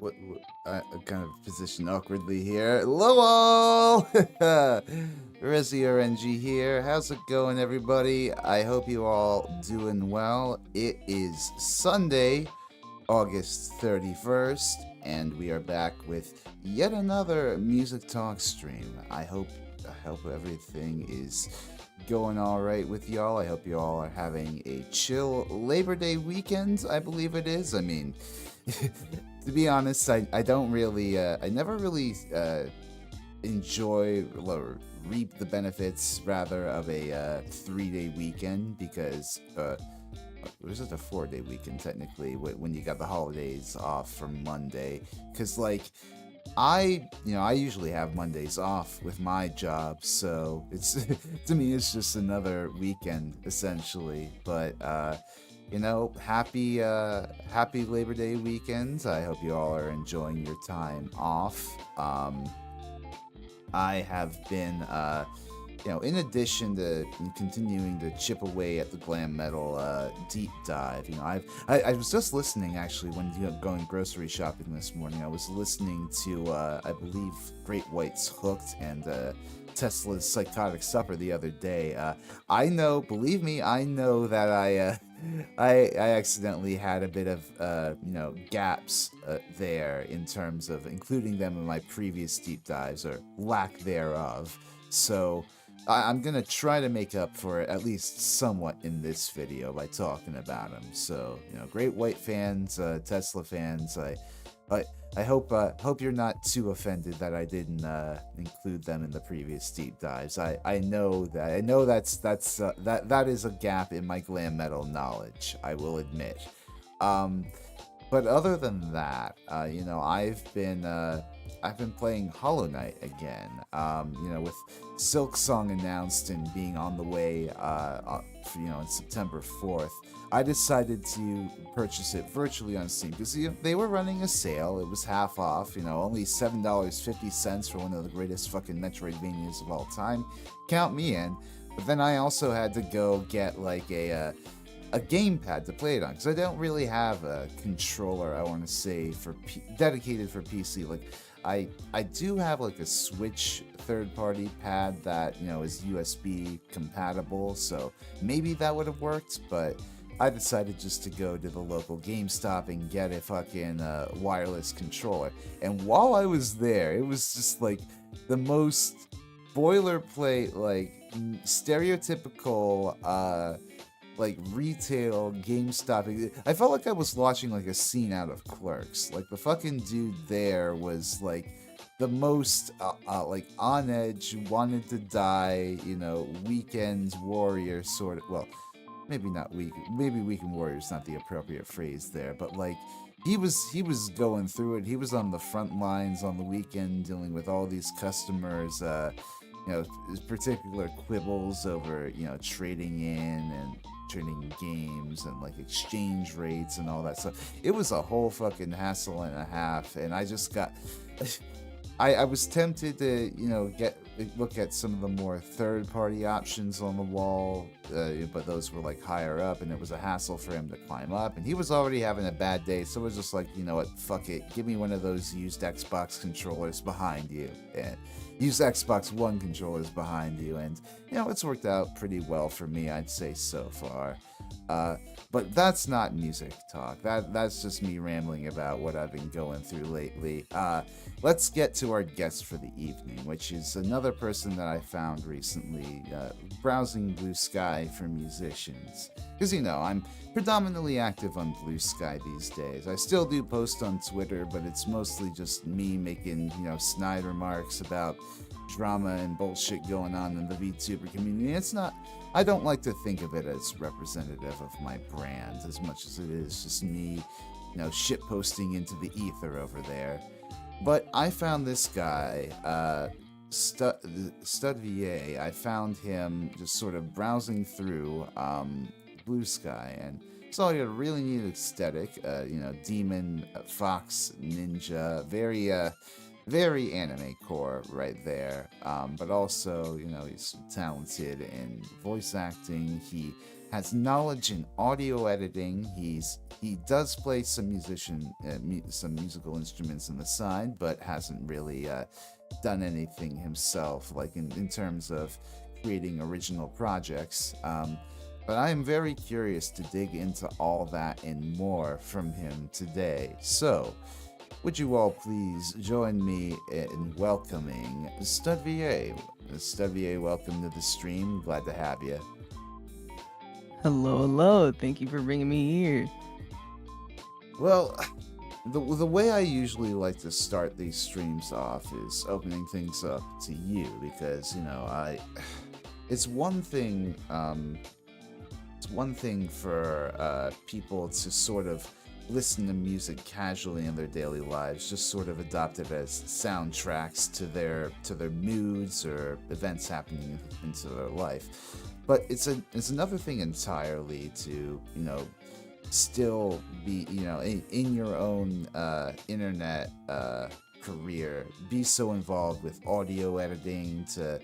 what I kind of positioned awkwardly here. Hello all! Resi RNG here. How's it going, everybody? I hope you all doing well. It is Sunday, August 31st, and we are back with yet another music talk stream. I hope everything is going all right with y'all. I hope you all are having a chill Labor Day weekend. I believe it is. I mean, to be honest, I don't really I never really enjoy or reap the benefits rather of a 3-day weekend because it was just a 4-day weekend technically when you got the holidays off from Monday, because like I usually have Mondays off with my job, so it's to me it's just another weekend essentially. But happy Labor Day weekends. I hope you all are enjoying your time off. I have been in addition to continuing to chip away at the glam metal deep dive, I was just listening actually when going grocery shopping this morning. I was listening to I believe Great White's Hooked and Tesla's Psychotic Supper the other day. I know, believe me, I know that I accidentally had a bit of gaps there in terms of including them in my previous deep dives or lack thereof. So I'm gonna try to make up for it at least somewhat in this video by talking about them. So Great White fans, Tesla fans, I I hope you're not too offended that I didn't include them in the previous deep dives. I know that is a gap in my glam metal knowledge, I will admit. Um, but other than that, I've been playing Hollow Knight again. With Silk Song announced and being on the way, on September 4th, I decided to purchase it virtually on Steam because they were running a sale. It was half off. Only $7.50 for one of the greatest fucking Metroidvanias of all time. Count me in. But then I also had to go get like a gamepad to play it on because I don't really have a controller. I want to say dedicated for PC. Like I do have like a Switch third-party pad that is USB compatible, so maybe that would have worked. But I decided just to go to the local GameStop and get a fucking wireless controller. And while I was there, it was just like the most boilerplate, like stereotypical like retail GameStop. I felt like I was watching like a scene out of Clerks. Like the fucking dude there was like the most like on edge, wanted to die, weekend warrior sort of. Well, maybe not maybe weekend warrior is not the appropriate phrase there, but like he was going through it. He was on the front lines on the weekend dealing with all these customers. His particular quibbles over trading in and trading games and like exchange rates and all that stuff. It was a whole fucking hassle and a half, and I just got I was tempted to look at some of the more third party options on the wall, but those were like higher up and it was a hassle for him to climb up, and he was already having a bad day, so it was just like, you know what, fuck it, give me one of those used Xbox controllers behind you, and use Xbox One controllers behind you, and it's worked out pretty well for me, I'd say, so far. But that's not music talk. That's just me rambling about what I've been going through lately. Let's get to our guest for the evening, which is another person that I found recently browsing Blue Sky for musicians. Because I'm predominantly active on Blue Sky these days. I still do post on Twitter, but it's mostly just me making snide remarks about drama and bullshit going on in the Vtuber community. I don't like to think of it as representative of my brand as much as it is just me, shit posting into the ether over there. But I found this guy, Studvier. I found him just sort of browsing through Blue Sky and saw he had a really neat aesthetic, demon, fox, ninja, very very anime core right there. But also, you know, he's talented in voice acting. He has knowledge in audio editing. He does play some musical instruments on the side, but hasn't really done anything himself, like in terms of creating original projects. But I am very curious to dig into all that and more from him today. So, would you all please join me in welcoming Stud VA? Stud VA, welcome to the stream. Glad to have you. Hello, hello. Thank you for bringing me here. Well, the way I usually like to start these streams off is opening things up to you because, you know, it's one thing for people to sort of listen to music casually in their daily lives, just sort of adopt it as soundtracks to their moods or events happening into their life. But it's another thing entirely to, you know, still be, you know, in your own internet career, be so involved with audio editing, to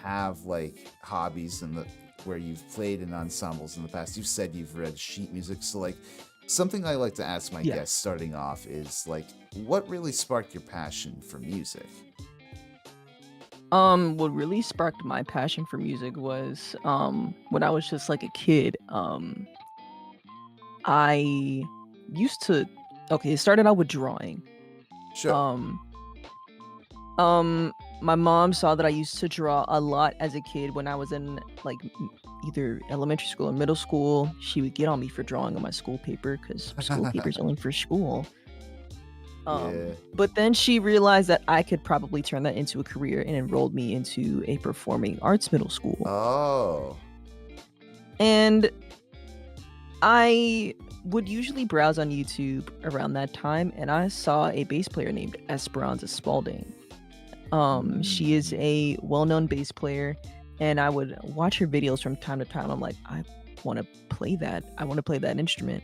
have like hobbies in the where you've played in ensembles in the past. You've said you've read sheet music, so like something I like to ask my Yeah. guests starting off is like, what really sparked your passion for music? What really sparked my passion for music was when I was just like a kid. I used to okay, it started out with drawing. Sure. Um um my mom saw that I used to draw a lot as a kid when I was in like either elementary school or middle school. She would get on me for drawing on my school paper cuz school paper's only for school. Yeah. But then she realized that I could probably turn that into a career and enrolled me into a performing arts middle school. Oh. And I would usually browse on YouTube around that time and I saw a bass player named Esperanza Spalding. She is Mm. a well-known bass player and I would watch her videos from time to time. I'm like, I want to play that. I want to play that instrument.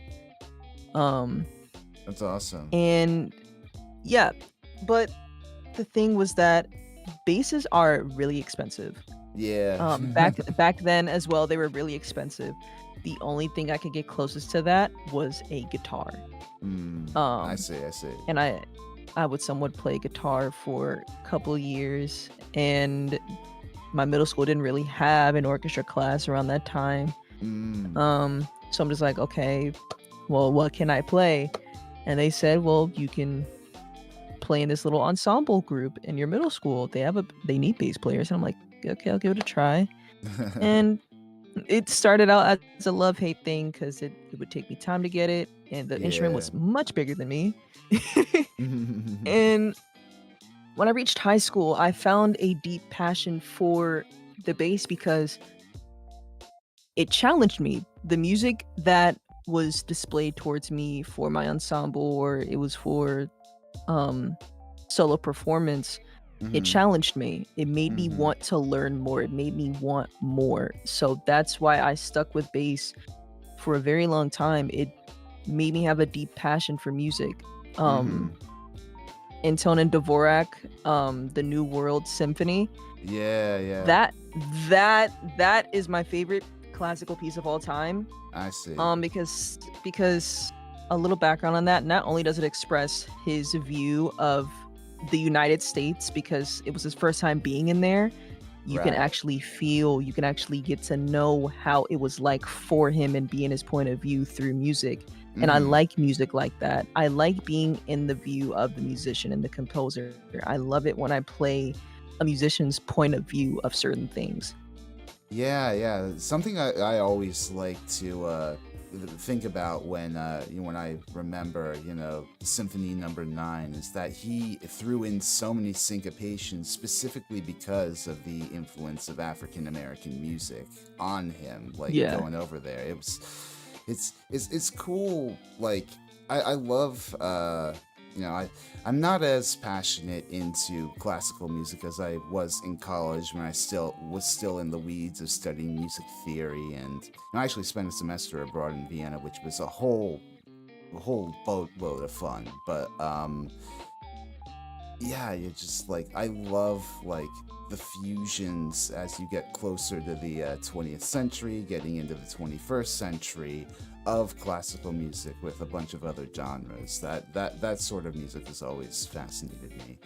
Um That's awesome. and yeah, but the thing was that basses are really expensive. Yeah. Back then as well, they were really expensive. The only thing I could get closest to that was a guitar. I Um, see. I see. and I would somewhat play guitar for a couple years, and my middle school didn't really have an orchestra class around that time. Mm. So I'm just like, okay, well, what can I play? And they said, well, you can play in this little ensemble group in your middle school. They need bass players. And I'm like, okay, I'll give it a try. And it started out as a love hate thing because it would take me time to get it, and the instrument Yeah. was much bigger than me. And when I reached high school, I found a deep passion for the bass because it challenged me. The music that was displayed towards me for my ensemble or it was for um solo performance, it Mhm. challenged me. It made me Mhm. want to learn more. It made me want more. So that's why I stuck with bass for a very long time. It made me have a deep passion for music. Um Mhm. Antonin Dvorak, the New World Symphony, Yeah, yeah. that that is my favorite classical piece of all time. I see. Because a little background on that, not only does it express his view of the United States because it was his first time being in there, Right. you can actually get to know how it was like for him and be in his point of view through music. And I Mhm. like music like that. I like being in the view of the musician and the composer. I love it when I play a musician's point of view of certain things. Yeah, yeah. Something I always like to think about when when I remember, you know, Symphony Number 9 is that he threw in so many syncopations specifically because of the influence of African American music on him, like Yeah. going over there. It's cool. Like I love you know, I'm not as passionate into classical music as I was in college when I still in the weeds of studying music theory, and I actually spent a semester abroad in Vienna, which was a whole boatload of fun. But yeah, you just like I love like the fusions as you get closer to the 20th century, getting into the 21st century of classical music with a bunch of other genres. That sort of music has always fascinated me.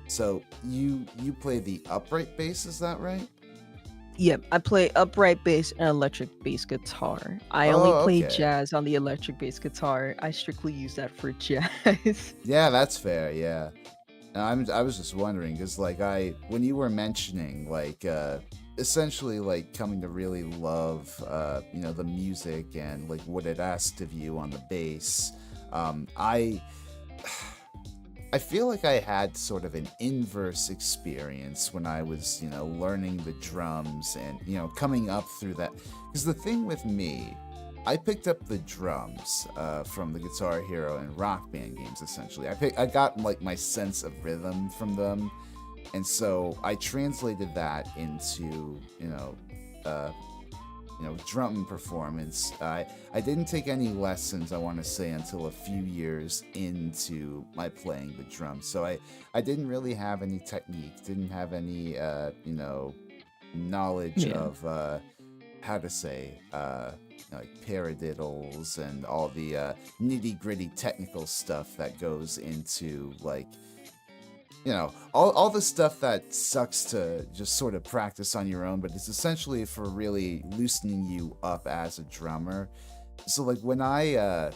So you play the upright bass, is that right? Yep, I play upright bass and electric bass guitar. I only Oh, play okay. jazz on the electric bass guitar. I strictly use that for jazz. Yeah, that's fair. Yeah. I was just wondering because like when you were mentioning like essentially like coming to really love the music and like what it asked of you on the bass, I I feel like I had sort of an inverse experience when I was learning the drums and coming up through that because the thing with me, I picked up the drums from the Guitar Hero and Rock Band games. Essentially, I got like my sense of rhythm from them, and so I translated that into uh, drum performance. I didn't take any lessons, I want to say, until a few years into my playing the drums. So I didn't really have any technique, didn't have any knowledge Yeah. of how to say like paradiddles and all the nitty gritty technical stuff that goes into like all the stuff that sucks to just sort of practice on your own, but it's essentially for really loosening you up as a drummer. So like when I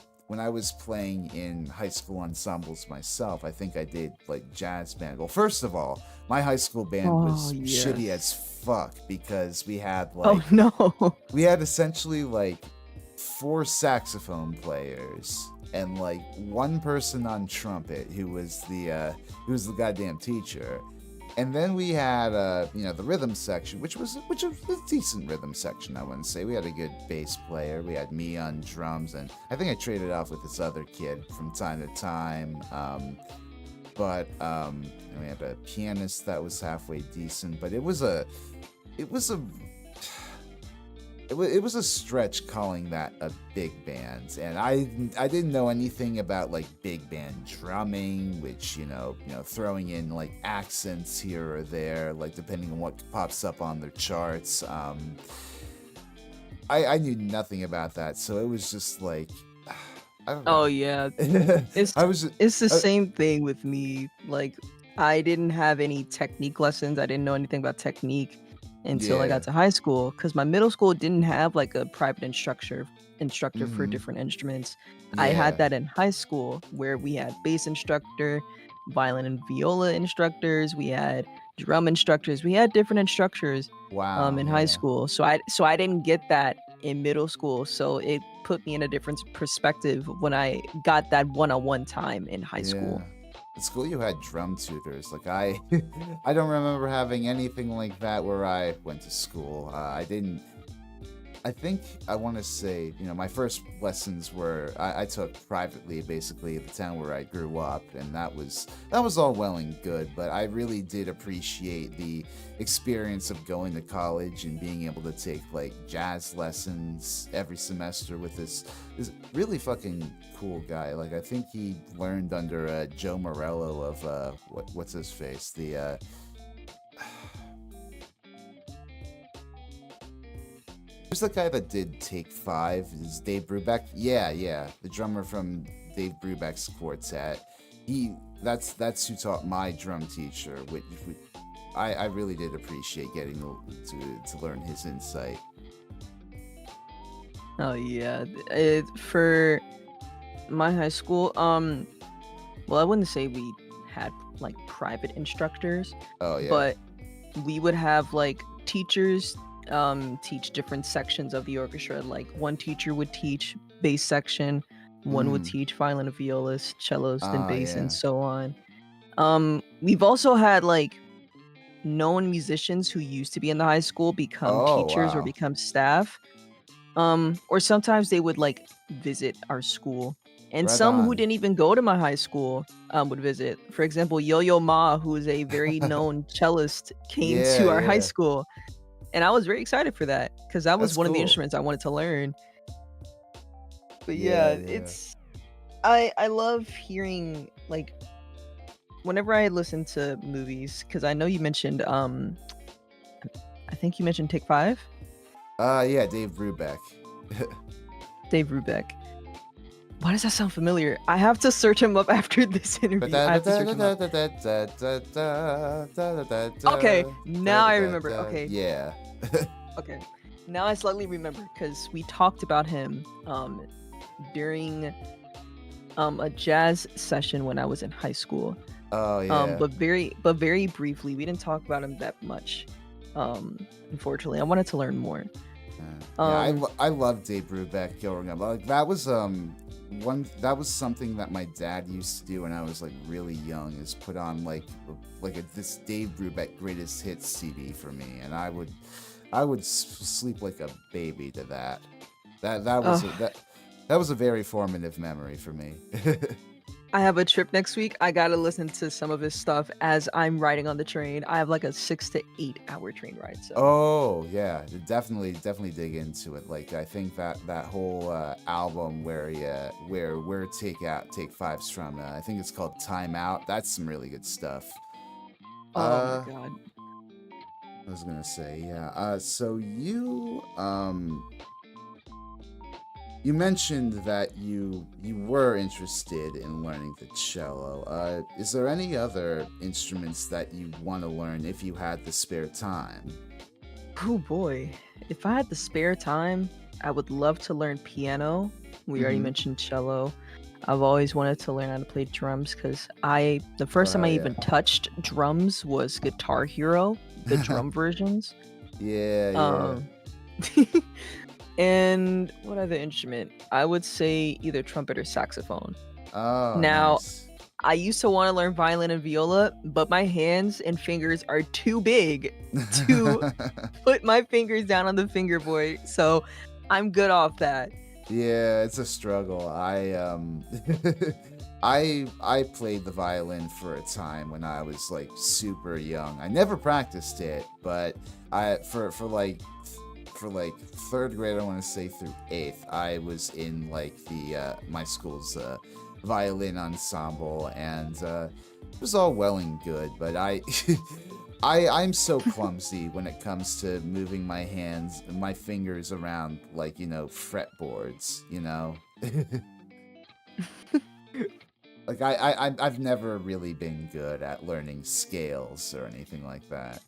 was playing in high school ensembles myself, I think I did like jazz band. Well, first of all, my high school band Oh, was shitty as yes. fuck because Oh, no. we had essentially like four saxophone players and like one person on trumpet who was the goddamn teacher. And then we had the rhythm section, which was a decent rhythm section, I wouldn't say. We had a good bass player. We had me on drums, and I think I traded off with this other kid from time to time. But we had a pianist that was halfway decent, but it was a it was a stretch calling that a big band, and I didn't know anything about like big band drumming, which throwing in like accents here or there, like depending on what pops up on their charts. I knew nothing about that, so it was just like I don't Oh, know. yeah. It's I was just, it's the uh, same thing with me. Like, I didn't have any technique lessons. I didn't know anything about technique until I got yeah, to high school because my middle school didn't have like a private instructor for hmm different instruments. I had yeah, that in high school where we had bass instructor, violin and viola instructors, we had drum instructors, we had different instructors wow, in high yeah, school. So I didn't get that in middle school. So it put me in a different perspective when I got that one-on-one time in high yeah. school. At school, you had drum tutors. Like I don't remember having anything like that where I went to school. I didn't. I think I want to say, my first lessons were I took privately, basically, at the town where I grew up, and that was all well and good. But I really did appreciate the experience of going to college and being able to take like jazz lessons every semester with this really fucking cool guy. Like I think he learned under Joe Morello of what's his face, the who's the guy that did Take Five? Is Dave Brubeck? Yeah, yeah, the drummer from Dave Brubeck's quartet. He that's who taught my drum teacher. Which I really did appreciate getting to learn his insight. Oh yeah, for my high school, well, I wouldn't say we had like private instructors, Oh yeah. but we would have like teachers teach different sections of the orchestra. Like one teacher would teach bass section, one would Mm. teach violin and violist, cellos, then Ah bass, and yeah. so on. We've also had like known musicians who used to be in the high school become Oh teachers or wow. become staff. Or sometimes they would like visit our school. And Right some who on. didn't even go to my high school would visit. For example, Yo-Yo Ma, who is a very known cellist, came Yeah, to our high yeah. school, and I was very excited for that because that was That's one of the cool. instruments I wanted to learn. But Yeah, yeah, yeah. it's I love hearing like whenever I listen to movies, because I know you mentioned I think you mentioned Take Five, Yeah, Dave Brubeck. Dave Brubeck. Why does that sound familiar? I have to search him up after this interview. I have to search him up. Okay, now I remember. Okay, Yeah. okay. Now I slightly remember because we talked about him during a jazz session when I was in high school. Oh yeah. But very briefly. We didn't talk about him that much. Unfortunately, I wanted to learn more. I love Dave Brubeck growing up. Like that was something that my dad used to do when I was like really young, is put on like this Dave Brubeck greatest hits CD for me, and I would sleep like a baby to that. That was a very formative memory for me. I have a trip next week. I gotta listen to some of his stuff as I'm riding on the train. I have like a 6 to 8 hour train ride. So. Oh yeah, definitely dig into it. Like I think that whole album where Take Five's from, I think it's called Time Out. That's some really good stuff. Oh my god. I was gonna say, yeah. So you mentioned that you were interested in learning the cello. Is there any other instruments that you want to learn if you had the spare time? Oh boy. If I had the spare time, I would love to learn piano. We already mentioned cello. I've always wanted to learn how to play drums because the first time I even touched drums was Guitar Hero, the drum versions. Yeah. And what other instrument? I would say either trumpet or saxophone. Oh, now, nice. I used to want to learn violin and viola, but my hands and fingers are too big to put my fingers down on the fingerboard. So I'm good off that. Yeah, it's a struggle. I played the violin for a time when I was like super young. I never practiced it, but for third grade, I want to say, through 8th, I was in like my school's violin ensemble, and it was all well and good, but I'm so clumsy when it comes to moving my hands and my fingers around, like, fretboards, like I've never really been good at learning scales or anything like that.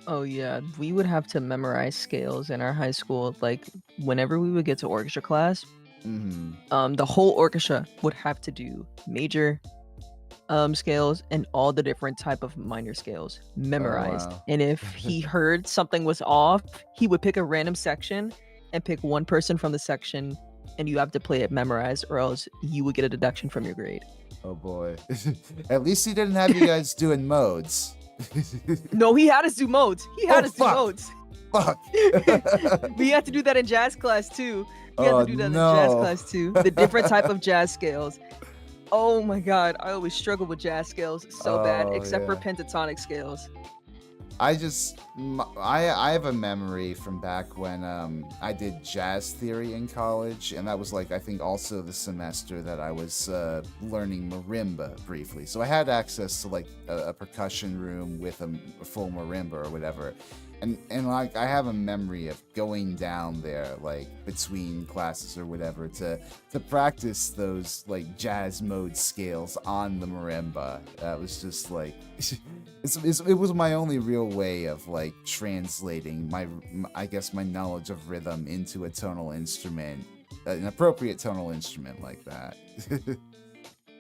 Oh yeah, we would have to memorize scales in our high school. Like whenever we would get to orchestra class, the whole orchestra would have to do major scales and all the different type of minor scales memorized. Wow. And if he heard something was off, he would pick a random section and pick one person from the section, and you have to play it memorized, or else you would get a deduction from your grade. Oh boy. At least he didn't have you guys doing modes. No, he had us do modes. He had us do modes. Fuck. We had to do that in jazz class too. We had to do that in jazz class too. The different type of jazz scales. Oh my god, I always struggle with jazz scales so bad, except for pentatonic scales. I have a memory from back when I did jazz theory in college, and that was like, I think, also the semester that I was learning marimba briefly. So I had access to like a percussion room with a full marimba or whatever. And like I have a memory of going down there like between classes or whatever to practice those like jazz mode scales on the marimba. That was just like it was my only real way of like translating my I guess my knowledge of rhythm into a tonal instrument, an appropriate tonal instrument like that.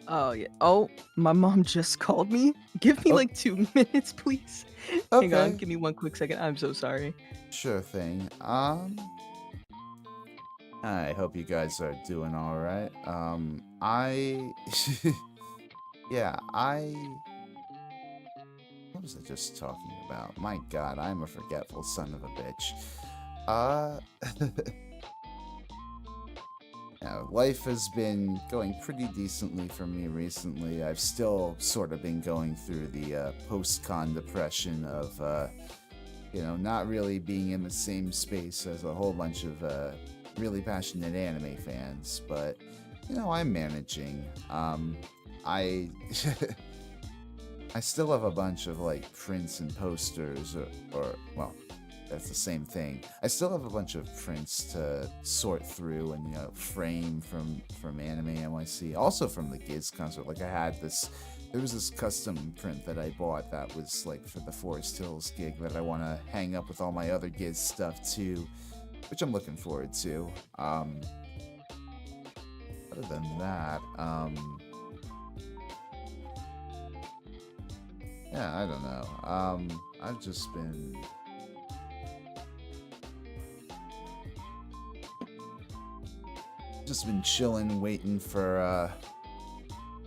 Oh yeah. Oh, my mom just called me. Give me like 2 minutes, please. Okay. Hang on, give me one quick second. I'm so sorry. Sure thing. I hope you guys are doing all right. What was I just talking about? My God, I'm a forgetful son of a bitch. Yeah, life has been going pretty decently for me recently. I've still sort of been going through the post-con depression of, not really being in the same space as a whole bunch of really passionate anime fans. But, I'm managing. I I still have a bunch of like prints and posters, or well, that's the same thing. I still have a bunch of prints to sort through and frame from Anime NYC, also from the Giz concert. Like I had this, there was this custom print that I bought that was like for the Forest Hills gig that I want to hang up with all my other Giz stuff too, which I'm looking forward to. Other than that, yeah, I don't know. I've just been chilling, waiting for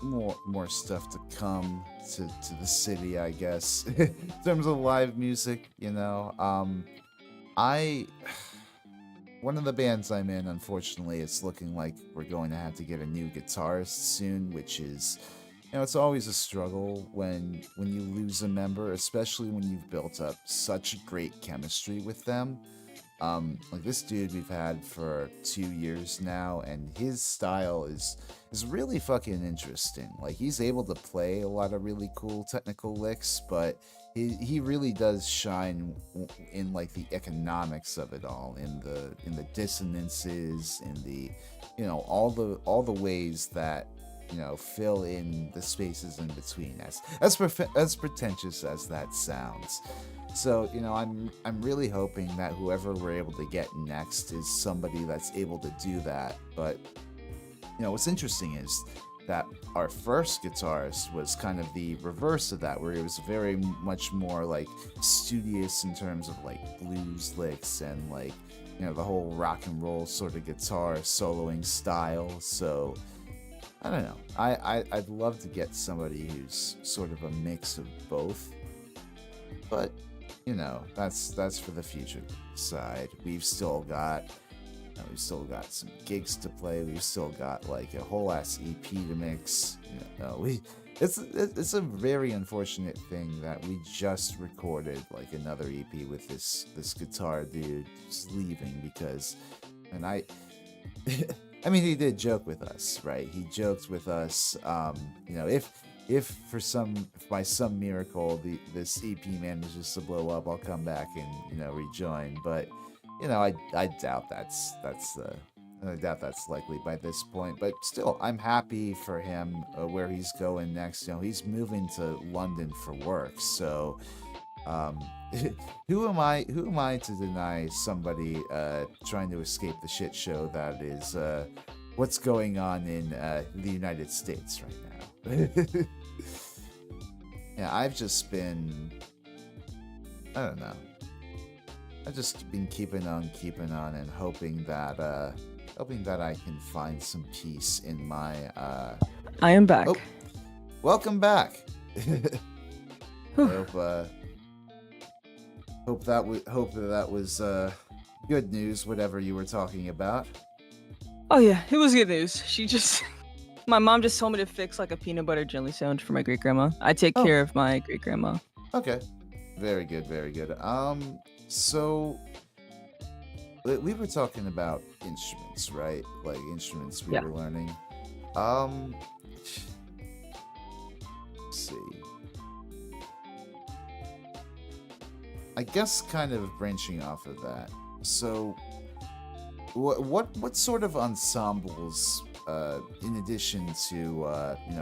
more stuff to come to the city, I guess. In terms of live music, I one of the bands I'm in, unfortunately, it's looking like we're going to have to get a new guitarist soon, which is, it's always a struggle when you lose a member, especially when you've built up such great chemistry with them. Like this dude we've had for 2 years now, and his style is really fucking interesting. Like he's able to play a lot of really cool technical licks, but he really does shine in like the economics of it all, in the dissonances, in the all the ways that fill in the spaces in between, as pretentious as that sounds. So, I'm really hoping that whoever we're able to get next is somebody that's able to do that. But, what's interesting is that our first guitarist was kind of the reverse of that, where he was very much more like studious in terms of like blues licks and like, the whole rock and roll sort of guitar soloing style. So, I don't know. I'd love to get somebody who's sort of a mix of both. But that's for the future side. We've still got some gigs to play. We've still got like a whole ass EP to mix. It's a very unfortunate thing that we just recorded like another EP with this guitar dude just leaving because, and I mean, he did joke with us, right? He joked with us, if by some miracle this EP manages to blow up, I'll come back and rejoin. But I doubt that's likely by this point. But still, I'm happy for him where he's going next. He's moving to London for work, so who am I to deny somebody trying to escape the shit show that is what's going on in the United States right now. Yeah, I've just been, I don't know, I've just been keeping on and hoping that I can find some peace in my I am back. Oh, welcome back. I hope that was good news, whatever you were talking about. Oh yeah, it was good news. My mom just told me to fix like a peanut butter jelly sandwich for my great grandma. I take care of my great grandma. Okay, very good. So we were talking about instruments, right? Like instruments we were learning. Let's see. I guess kind of branching off of that. So what sort of ensembles, in addition to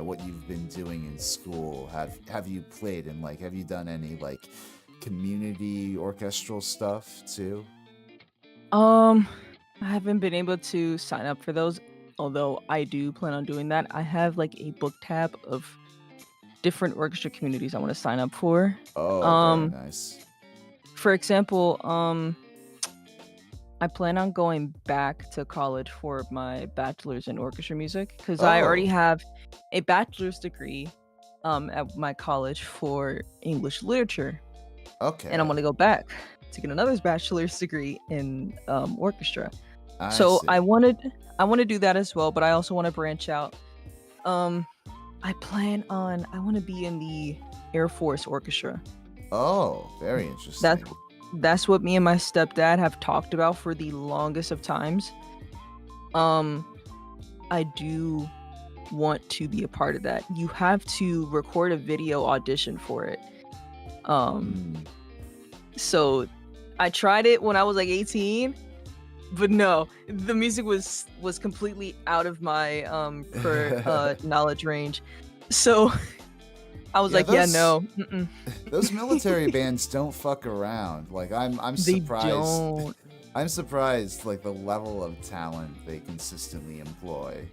what you've been doing in school, have you played in? Like, have you done any like community orchestral stuff too? I haven't been able to sign up for those, although I do plan on doing that. I have like a book tab of different orchestra communities I want to sign up for. Oh, very nice. For example, I plan on going back to college for my bachelor's in orchestra music because I already have a bachelor's degree at my college for English literature. Okay. And I'm going to go back to get another bachelor's degree in orchestra. I see. I want to do that as well, but I also want to branch out. I want to be in the Air Force Orchestra. Oh, very interesting. That's what me and my stepdad have talked about for the longest of times. I do want to be a part of that, you have to record a video audition for it. Um, so I tried it when I was like 18, but no, the music was completely out of my knowledge range. So I was Yeah, like, yeah, no, mm-mm. those military bands don't fuck around. Like I'm They surprised. don't. I'm surprised, like the level of talent they consistently employ.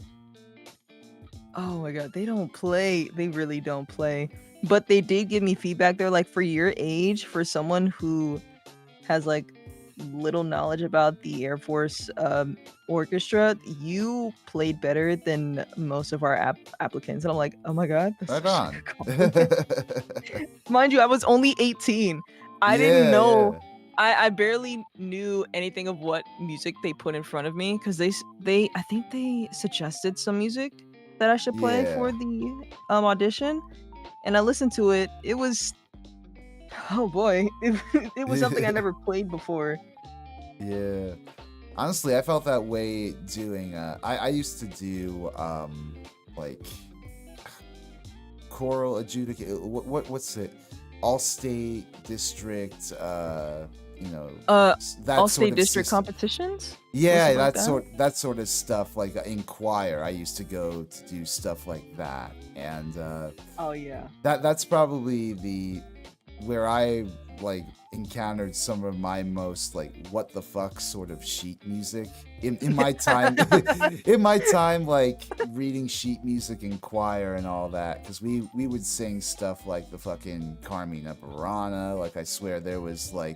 Oh my god, they don't play. They really don't play. But they did give me feedback. They're like, for your age, for someone who has like little knowledge about the Air Force orchestra, you played better than most of our applicants. And I'm like, oh my god, that's Right such a on. good compliment. Mind you, I was only 18. I didn't Yeah, know. yeah. I barely knew anything of what music they put in front of me, because they I think they suggested some music that I should play Yeah. for the audition, and I listened to it. It was, oh boy, it was something I never played before. Yeah. Honestly, I felt that way doing I used to do like choral adjudicate what's it? All state district you know that All sort state of district system. competitions. Yeah, Like that sort of stuff. Like in choir, I used to go to do stuff like that, and Oh yeah. that's probably the where I like encountered some of my most like what the fuck sort of sheet music in my time in my time like reading sheet music in choir and all that, because we would sing stuff like the fucking Carmina Burana. Like I swear there was one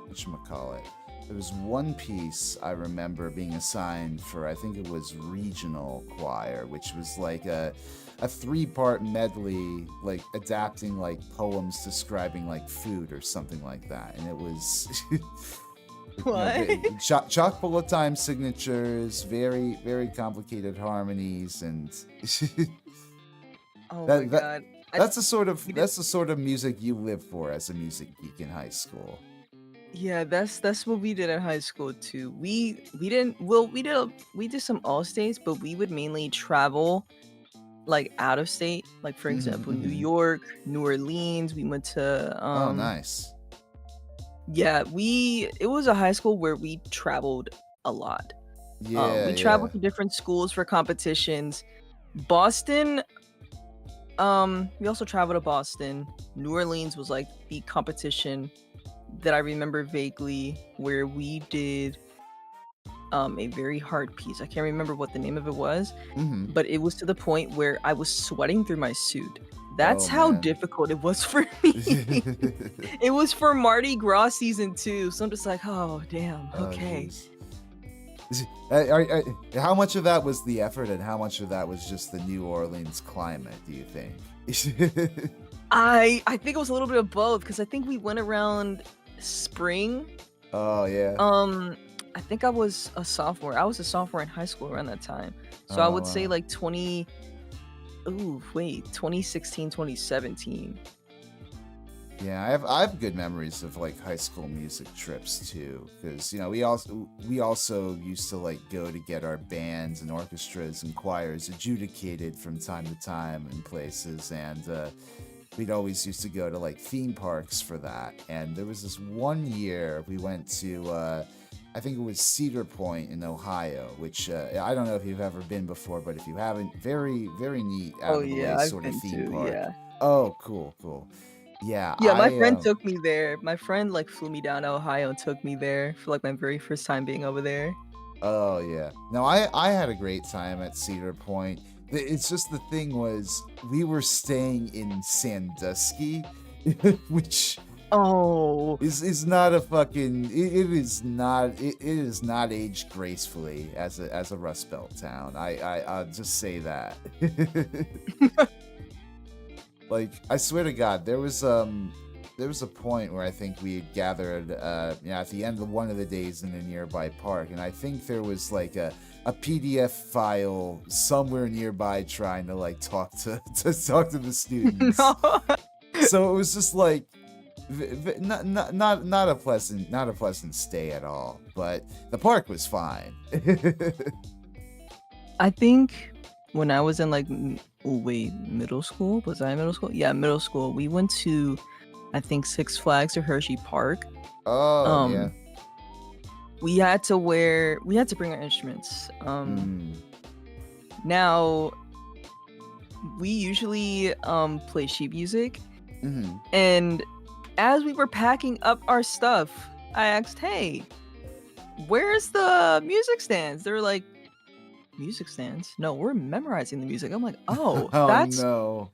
whatchamacallit, there was one piece I remember being assigned for, I think it was regional choir, which was like a 3-part medley, like adapting like poems describing like food or something like that, and it was What? chock full of time signatures, very very complicated harmonies, and Oh that, my god. that's the sort of we did- that's the sort of music you live for as a music geek in high school. Yeah, that's what we did in high school too. We didn't we did some all states, but we would mainly travel like out of state. Like for example, New mhm. York, New Orleans. We went to Oh, nice. yeah, it was a high school where we traveled a lot. Yeah, We yeah. traveled to different schools for competitions. Boston, we also traveled to Boston. New Orleans was like the competition that I remember vaguely, where we did a very hard piece. I can't remember what the name of it was, Mhm. but it was to the point where I was sweating through my suit. That's Oh, how man. difficult it was for me. It was for Mardi Gras season 2, so I'm just like, oh damn, Oh, okay. jeez. How much of that was the effort, and how much of that was just the New Orleans climate, do you think? I think it was a little bit of both, because I think we went around spring. Oh, yeah. I think I was a sophomore. I was a sophomore in high school around that time. So I Oh, would say wow. like 2016, 2017. Yeah, I have good memories of like high school music trips too, because we also used to like go to get our bands and orchestras and choirs adjudicated from time to time in places, and we'd always used to go to like theme parks for that. And there was this one year we went to I think it was Cedar Point in Ohio, which I don't know if you've ever been before, but if you haven't, very very neat, out Oh of the yeah, way I've sort of been theme to, park. yeah. Oh, cool. Yeah, Yeah, my friend took me there. My friend like flew me down to Ohio and took me there for like my very first time being over there. Oh, yeah. No, I had a great time at Cedar Point. It's just the thing was we were staying in Sandusky, which Oh, is not a fucking it is not aged gracefully as a Rust Belt town. I'll just say that. Like, I swear to God, there was a point where I think we had gathered at the end of one of the days in a nearby park, and I think there was like a PDF file somewhere nearby trying to like talk to talk to the students. no. So it was just like not a pleasant stay at all, but the park was fine. I think when I was in like middle school, was I in middle school? Yeah, middle school. We went to I think Six Flags or Hershey Park. Oh, yeah. Um we had to bring our instruments. Mm. Now we usually play sheet music, Hmm. and as we were packing up our stuff, I asked, "Hey, where's the music stands?" They were like, "Music stands? No, we're memorizing the music." I'm like, "Oh, Oh that's no.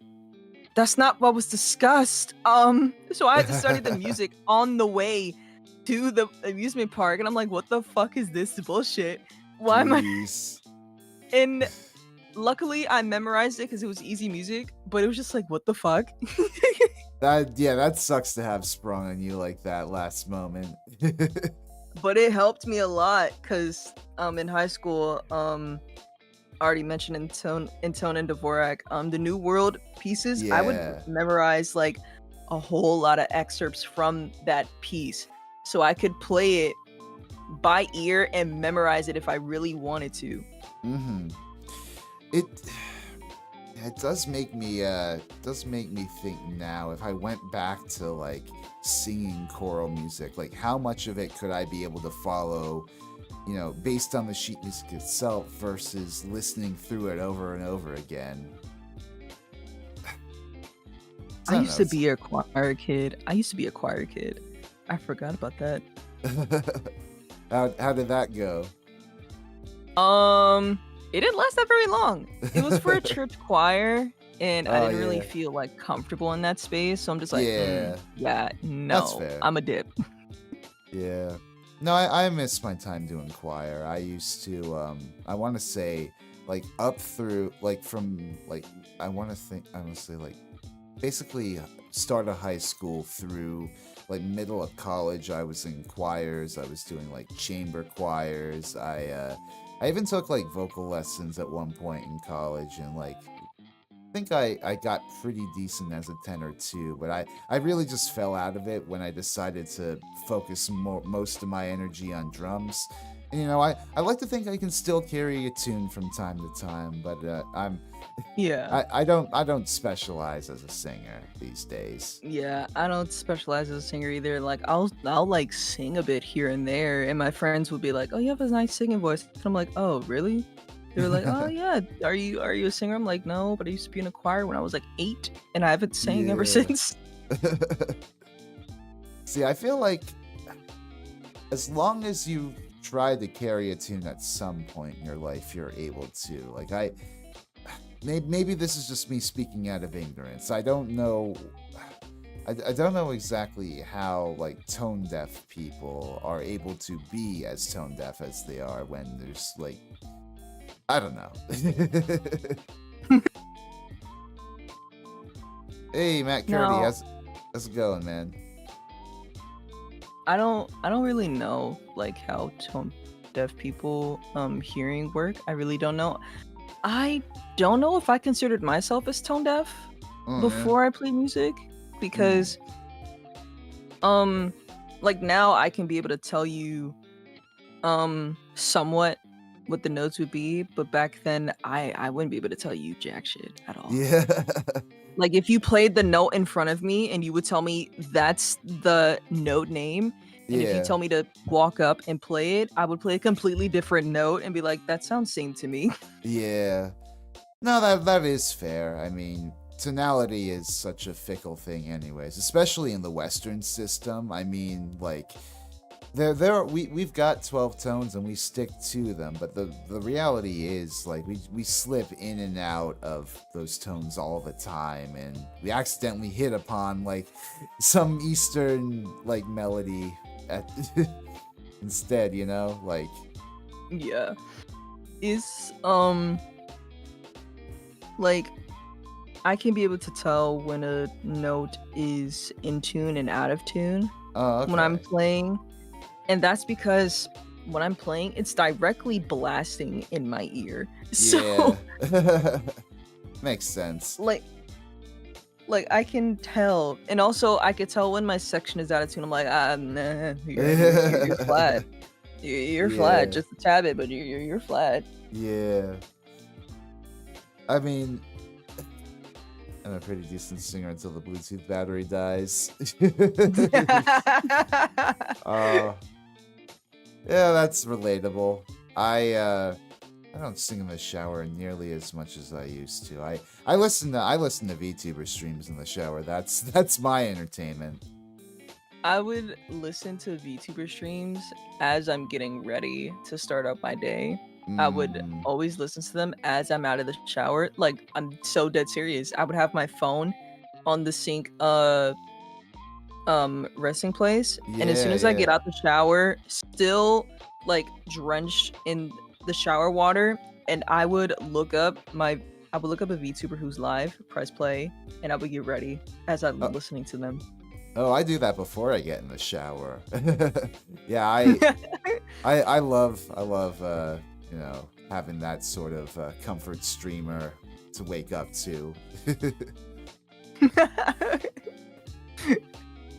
not what was discussed." So I had to study the music on the way to the amusement park, and I'm like, "What the fuck is this bullshit? Why am I?" Jeez. And luckily, I memorized it because it was easy music, but it was just like, "What the fuck?" That sucks to have sprung on you like that last moment. But it helped me a lot because in high school, I already mentioned in tone and Dvorak, the New World pieces, I would Yeah. memorize like a whole lot of excerpts from that piece so I could play it by ear and memorize it if I really wanted to. Hmm. It it does make me think now if I went back to like singing choral music, like how much of it could I be able to follow, based on the sheet music itself versus listening through it over and over again. I I don't used know. to be a choir kid. I forgot about that. How did that go? It didn't last that very long. It was for a church choir, and I Oh didn't really yeah. feel like comfortable in that space. So I'm just like, Yeah. yeah, That's no, fair. I'm a dip. Yeah. No, I miss my time doing choir. I used to I want to say like up through like from like I want to say like basically start of high school through like middle of college. I was in choirs. I was doing like chamber choirs. I even took like vocal lessons at one point in college, and like think I got pretty decent as a tenor too, but I really just fell out of it when I decided to focus most of my energy on drums. And I like to think I can still carry a tune from time to time, but Yeah. I don't specialize as a singer these days. Yeah, I don't specialize as a singer either. Like I'll like sing a bit here and there, and my friends would be like, "Oh, you have a nice singing voice." And I'm like, "Oh, really?" They were like, "Oh yeah, are you a singer?" I'm like, "No, but I used to be in a choir when I was like 8, and I haven't sang ever Yeah. since." See, I feel like as long as you try to carry a tune at some point in your life, you're able to. Like maybe this is just me speaking out of ignorance. I don't know. I don't know exactly how like tone deaf people are able to be as tone deaf as they are when there's like I don't know. Hey, Matt Curdy, Now, how's it going, man? I don't really know like how tone deaf people hearing work. I really don't know. I don't know if I considered myself as tone deaf Oh yeah. before I played music Mm. because um like now I can be able to tell you somewhat what the notes would be, but back then I wouldn't be able to tell you jack shit at all. Yeah. Like if you played the note in front of me and you would tell me that's the note name, and if you Yeah. tell me to walk up and play it, I would play a completely different note and be like, that sounds same to me. Yeah. No, that is fair. I mean, tonality is such a fickle thing anyways, especially in the Western system. I mean, like we've got 12 tones and we stick to them, but the reality is like we slip in and out of those tones all the time, and we accidentally hit upon like some Eastern like melody at instead, like Yeah. Is like I can be able to tell when a note is in tune and out of tune oh, when I'm okay. playing. And that's because when I'm playing, it's directly blasting in my ear. Yeah. So Makes sense. like I can tell. And also I could tell when my section is out of tune. I'm like, nah, you're flat. You're flat, Yeah. just a tad bit, but you're flat. Yeah. I mean, I'm a pretty decent singer until the Bluetooth battery dies. uh, yeah, that's relatable. I don't sing in the shower nearly as much as I used to. I listen to VTuber streams in the shower. That's my entertainment. I would listen to VTuber streams as I'm getting ready to start up my day. I would Mm, always listen to them as I'm out of the shower. Like, I'm so dead serious. I would have my phone on the sink resting place, and as soon yeah, as I get yeah. out the shower, still like drenched in the shower water, and I would look up a VTuber who's live, press play, and I would get ready as I'm Oh, listening to them. oh, I do that before I get in the shower. Yeah, I love having that sort of comfort streamer to wake up to.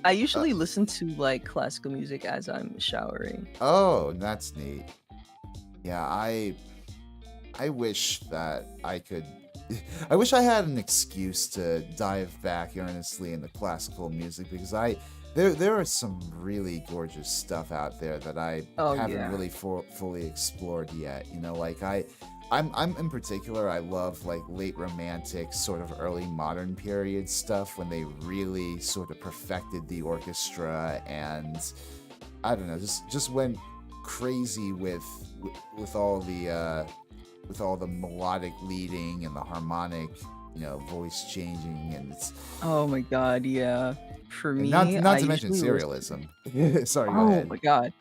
I uh, usually listen to like classical music as I'm showering. oh, that's neat. Yeah, I wish that I could. I wish I had an excuse to dive back earnestly into classical music because there are some really gorgeous stuff out there that I Oh haven't yeah. really fully explored yet. Like I'm in particular, I love like late romantic, sort of early modern period stuff when they really sort of perfected the orchestra, and I don't know, just went crazy with all the melodic leading and the harmonic, voice changing, and it's Oh my god, yeah. For and not me, I not to mention usually listen. serialism. Sorry, go Oh ahead. my god.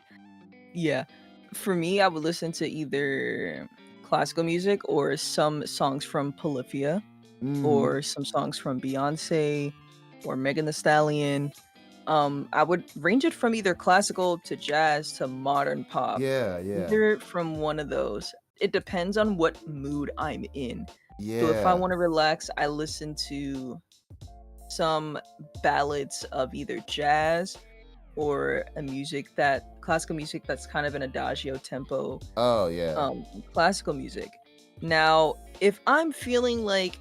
Yeah. For me, I would listen to either classical music or some songs from Polyphia Mm, or some songs from Beyonce or Megan Thee Stallion. I would range it from either classical to jazz to modern pop. yeah, yeah, Either from one of those. It depends on what mood I'm in. So if I yeah. want to relax, I listen to some ballads of either jazz or a music that classical music that's kind of an adagio tempo Oh, yeah. classical music. Now, if I'm feeling like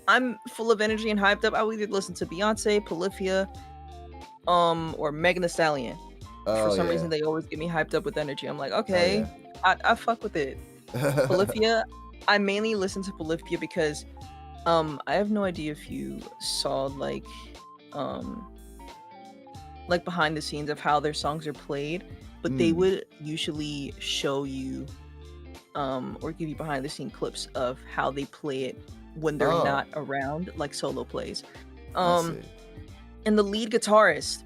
I'm full of energy and hyped up, I will either listen to Beyonce, Polyphia, or Megan Thee Stallion. For Oh, some reason, yeah. they always get me hyped up with energy. I'm like, Oh, okay, yeah. I fuck with it. Polyphia, I mainly listen to Polyphia because I have no idea if you saw um like behind the scenes of how their songs are played, but they Mm. would usually show you or give you behind the scene clips of how they play it when they're Oh, not around, like solo plays. I Um see. and the lead guitarist,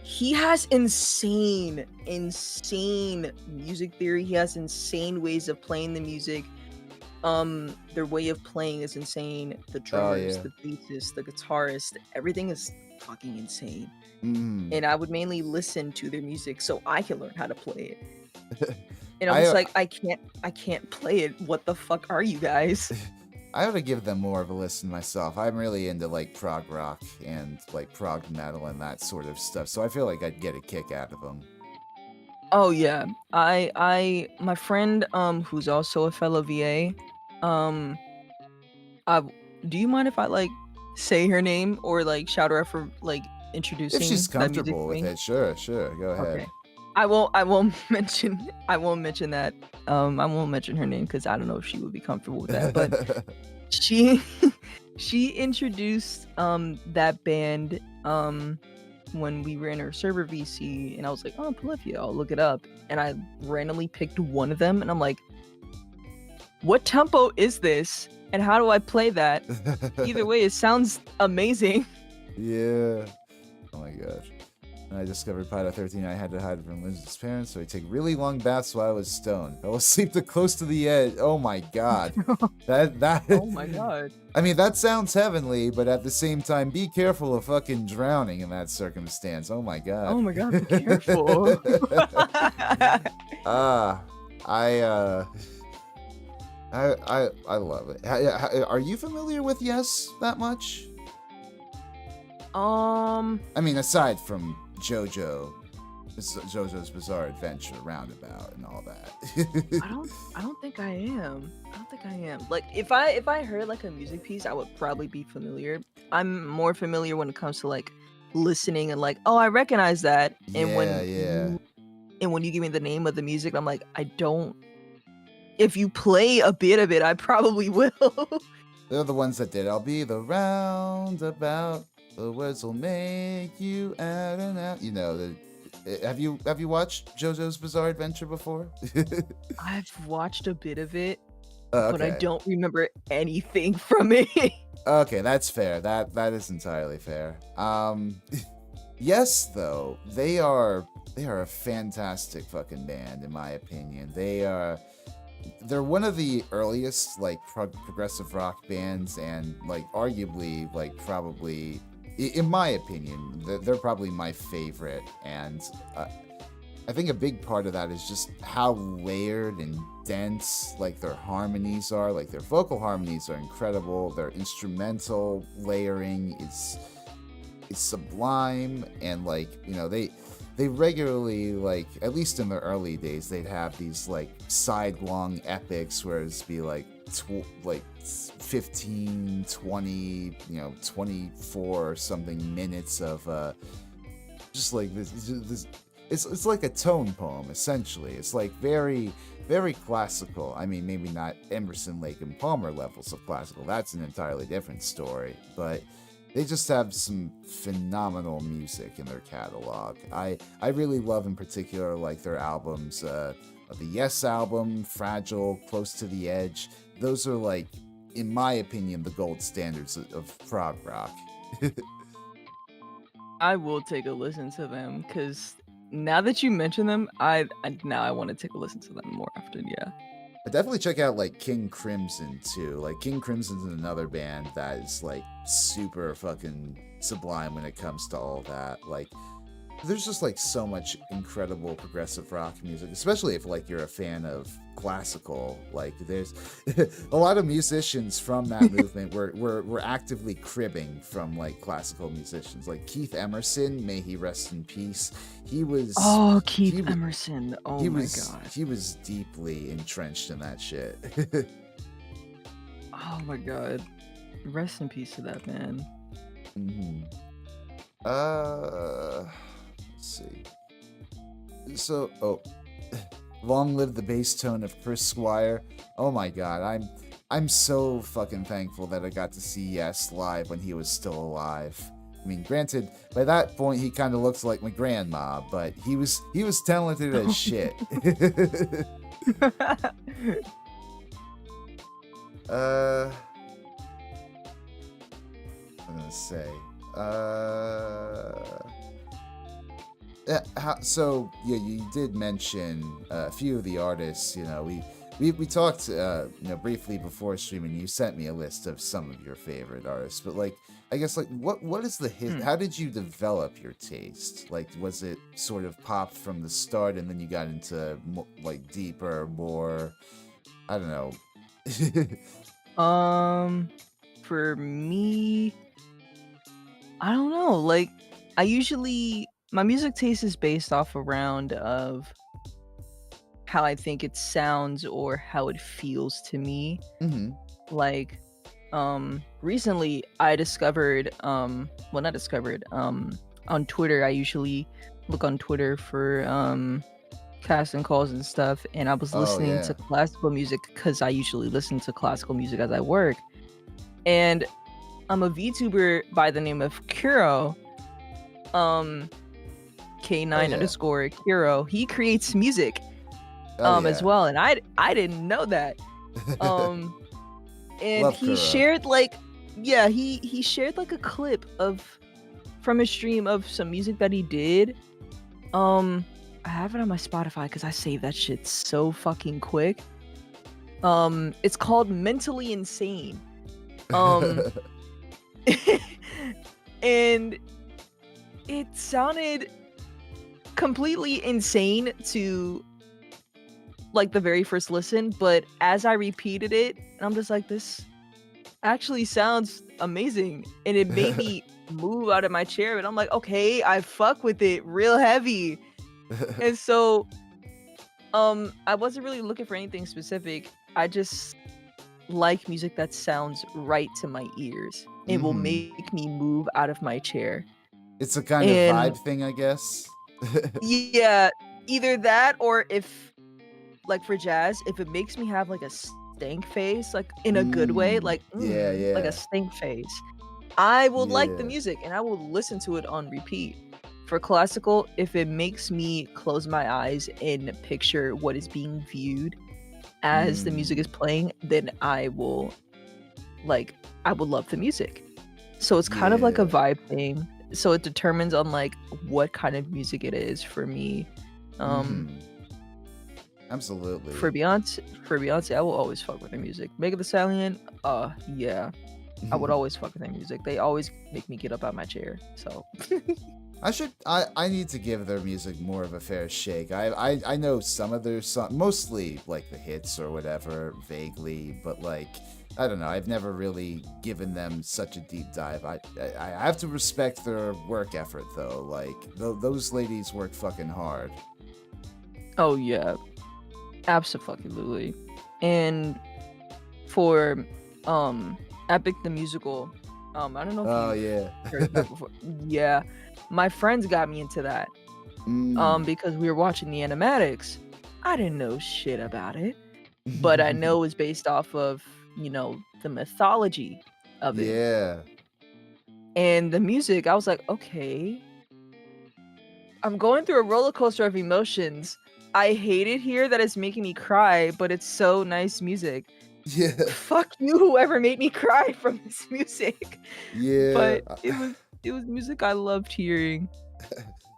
he has insane music theory. He has insane ways of playing the music. Their way of playing is insane. The Oh, drummers, yeah. the bassist, the guitarist, everything is fucking insane. Mm. And I would mainly listen to their music so I can learn how to play it. And I'm I just like, I can't play it. What the fuck are you guys? I ought to give them more of a listen myself. I'm really into like prog rock and like prog metal and that sort of stuff, so I feel like I'd get a kick out of them. Oh yeah. My friend who's also a fellow VA, um I do you mind if I like say her name or like shout her out for like If she's introducing that music comfortable to with me? it, sure, sure, go ahead. Okay. I won't mention that. I won't mention her name because I don't know if she would be comfortable with that. But she she introduced that band when we were in her server VC, and I was like, oh, Polyphia, I'll look it up. And I randomly picked one of them, and I'm like, what tempo is this? And how do I play that? Either way, it sounds amazing. Yeah. Oh my gosh. When I discovered Pyro 13, I had to hide from Lynn's parents, so I take really long baths while I was stoned. Fell asleep too close to the edge. Oh my god. That Oh my god. I mean, that sounds heavenly, but at the same time, be careful of fucking drowning in that circumstance. Oh my god. Oh my god, be careful. Ah, I I love it. Are you familiar with Yes that much? um I mean, aside from JoJo. JoJo's Bizarre Adventure Roundabout and all that. I don't think I am. I don't think I am. Like if I heard like a music piece, I would probably be familiar. I'm more familiar when it comes to like listening and like, oh, I recognize that. Yeah, yeah. And when you give me the name of the music, I'm like, I don't. If you play a bit of it, I probably will. They're the ones that did. I'll be the roundabout. The words will make you out and out. You know, have you watched JoJo's Bizarre Adventure before? I've watched a bit of it, Oh, but I okay. don't remember anything from it. Okay, that's fair. That is entirely fair. Yes, though they are a fantastic fucking band in my opinion. They're one of the earliest like progressive rock bands, and like arguably like probably in my opinion they're probably my favorite. And I think a big part of that is just how layered and dense like their harmonies are. Like their vocal harmonies are incredible. Their instrumental layering is sublime. And like, you know, they regularly, like, at least in the early days, they'd have these like side-long epics where it'd be like 15, 20, you know, 24 or something minutes of just like this it's like a tone poem essentially. It's like very, very classical. I mean, maybe not Emerson, Lake and Palmer levels of classical. That's an entirely different story. But they just have some phenomenal music in their catalog. I really love in particular like their albums, the Yes album, Fragile, Close to the Edge. Those are like, in my opinion, the gold standards of prog rock. I will take a listen to them because now that you mention them, now I want to take a listen to them more often. Yeah. But definitely check out like King Crimson too. Like King Crimson's another band that is like super fucking sublime when it comes to all that. Like there's just like so much incredible progressive rock music, especially if like you're a fan of classical. Like there's a lot of musicians from that movement were actively cribbing from like classical musicians. Like Keith Emerson, may he rest in peace. Oh, Keith he, Emerson. Oh he my was god. he was deeply entrenched in that shit. Oh my god. Rest in peace to that man. hmm Let's see. So, long live the bass tone of Chris Squire. Oh my god, I'm so fucking thankful that I got to see Yes live when he was still alive. I mean, granted, by that point he kind of looks like my grandma, but he was talented as shit. I'm gonna say, so yeah, you did mention a few of the artists. You know, we talked, you know, briefly before streaming. You sent me a list of some of your favorite artists, but like, I guess like, what is the hit? How did you develop your taste? Like, was it sort of pop from the start, and then you got into like deeper, more, I don't know. For me, I don't know. Like, my music taste is based off around of how I think it sounds or how it feels to me. hmm Like, recently I discovered, well, not discovered, on Twitter, I usually look on Twitter for, casting calls and stuff, and I was Oh listening yeah. to classical music because I usually listen to classical music as I work. And I'm a VTuber by the name of Kuro, um, K9 Oh yeah. underscore Kuro. He creates music, Oh as yeah. well, and I didn't know that. Um, and Love he Kuro. shared like, yeah, he shared like a clip from his stream of some music that he did. I have it on my Spotify because I save that shit so fucking quick. It's called Mentally Insane. Um, and it sounded completely insane to like the very first listen, but as I repeated it, I'm just like, this actually sounds amazing, and it made me move out of my chair. And I'm like, okay, I fuck with it real heavy. And so, I wasn't really looking for anything specific. I just like music that sounds right to my ears. It will Mm-hmm. make me move out of my chair. It's a kind of And vibe thing, I guess. yeah, either that or if like for jazz, if it makes me have like a stank face, like in a good way, Mm. like Yeah, like a yeah. stink face, I will like the Yeah. music and I will listen to it on repeat. For classical, if it makes me close my eyes and picture what is being viewed as the music is Mm. playing, then like I will love the music. So it's kind of like a Yeah. vibe thing. So it determines on like what kind of music it is for me. Um Mm-hmm. Absolutely. for Beyonce, I will always fuck with her music. Megan Thee Stallion, yeah. I would always fuck with their music. They always make me get up out my chair. So I need to give their music more of a fair shake. I know some of their mostly like the hits or whatever, vaguely, but like I don't know. I've never really given them such a deep dive. I have to respect their work effort though. Like those ladies work fucking hard. oh yeah, absolutely. And for Epic the Musical, I don't know if Oh you've yeah. heard of it before. Yeah. My friends got me into that. Mm. Because we were watching the animatics. I didn't know shit about it, but I know it's based off of, the mythology of it. Yeah. And the music, I was like, okay, I'm going through a roller coaster of emotions. I hate it here that it's making me cry, but it's so nice music. Yeah. Fuck you, whoever made me cry from this music. Yeah. But it was music I loved hearing.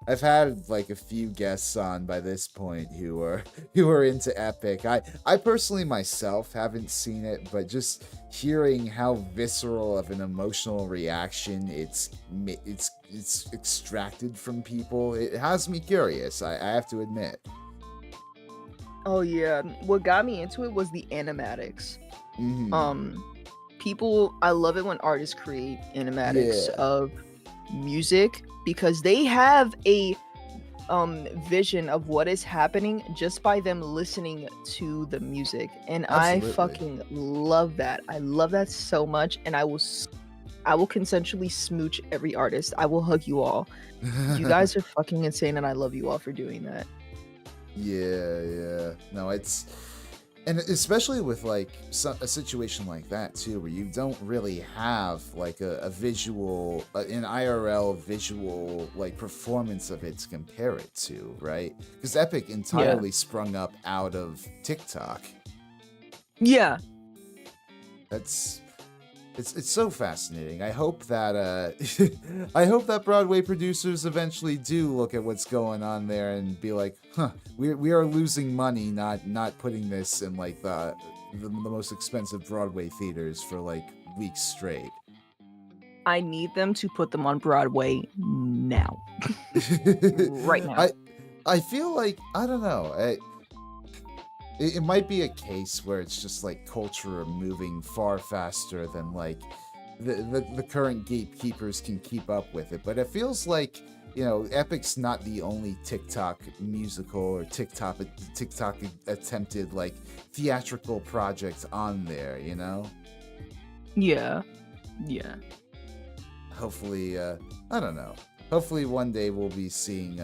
I've had like a few guests on by this point who are who are into Epic. I personally myself haven't seen it, but just hearing how visceral of an emotional reaction it's extracted from people, it has me curious. I have to admit. Oh yeah, what got me into it was the animatics. Hmm. Um, I love it when artists create animatics Yeah, of music because they have a vision of what is happening just by them listening to the music, and I absolutely. fucking love that. I love that so much, and I will consensually smooch every artist. I will hug you all. You guys are fucking insane, and I love you all for doing that. Yeah, yeah. No, it's and especially with like a situation like that too, where you don't really have like a visual, an IRL visual like performance of it to compare it to, right? Because Epic Yeah. entirely sprung up out of TikTok. Yeah. That's it's so fascinating. I hope that I hope that Broadway producers eventually do look at what's going on there and be like, huh, we are losing money not putting this in like the most expensive Broadway theaters for like weeks straight. I need them to put them on Broadway now. Right now. I I feel like I don't know. It might be a case where it's just like culture moving far faster than like the current gatekeepers can keep up with it. But it feels like Epic's not the only TikTok musical or TikTok attempted like theatrical project on there. Yeah. Yeah. Hopefully, I don't know. Hopefully one day we'll be seeing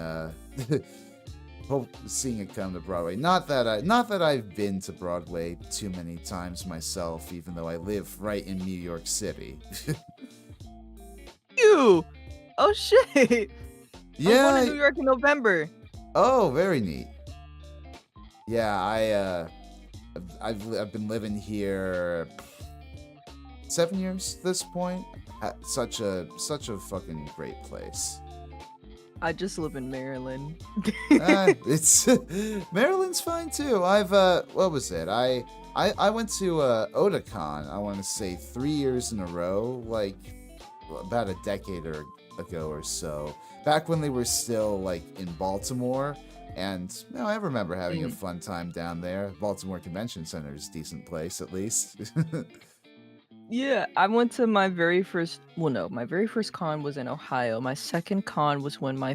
seeing it come to Broadway. Not that I've been to Broadway too many times myself, even though I live right in New York City. You. Oh shit. I'm going to Yeah. New York in November. Oh, very neat. Yeah, I've been living here 7 years at this point. Such a fucking great place. I just live in Maryland. It's Maryland's fine too. I've what was it? I went to Otakon. I want to say 3 years in a row, like about a decade ago or so. Back when they were still like in Baltimore, and I remember having a fun time down there. Baltimore Convention Center is a decent place, at least. Yeah, I went to my very first, well, no, my very first con was in Ohio. My second con was when my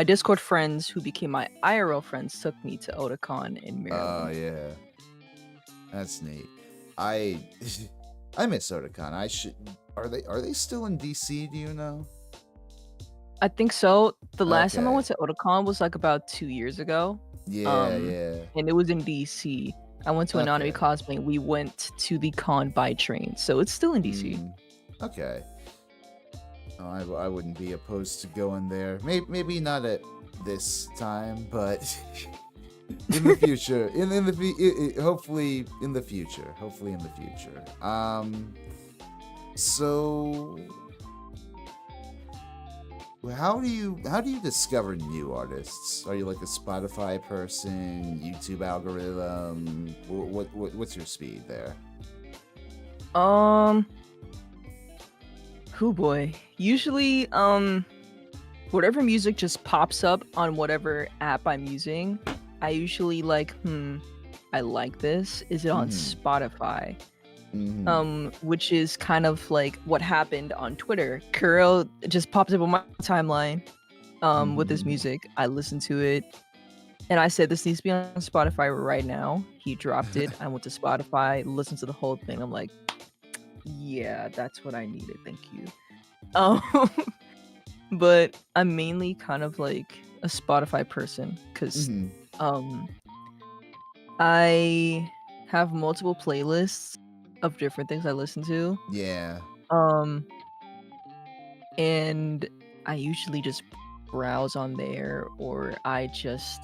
Discord friends who became my IRL friends took me to Otakon in Oh Maryland. yeah, that's neat. I I miss Otakon. I should. Are they still in DC? Do you know? I think so. The last time I Okay. went to Otakon was like about 2 years ago. Yeah, Um, yeah. and it was in DC. I went to Anonymous Okay. Cosplay and we went to the con by train. So it's still in DC. Mm, okay. Oh, I wouldn't be opposed to going there. Maybe not at this time, but in the future. Hopefully in the future. Hopefully in the future. So how do you discover new artists? Are you like a Spotify person, YouTube algorithm? What's your speed there? Um, oh boy. Usually, whatever music just pops up on whatever app I'm using, I usually like, I like this. Is it on Mm-hmm. Spotify? Mm-hmm. Which is kind of like what happened on Twitter. Kuro just pops up on my timeline, with this Mm-hmm. music. I listened to it and I said, this needs to be on Spotify right now. He dropped it. I went to Spotify, listened to the whole thing. I'm like, yeah, that's what I needed. Thank you. Um, but I'm mainly kind of like a Spotify person because Mm-hmm. um I have multiple playlists of different things I listen to. Yeah. Um and I usually just browse on there or I just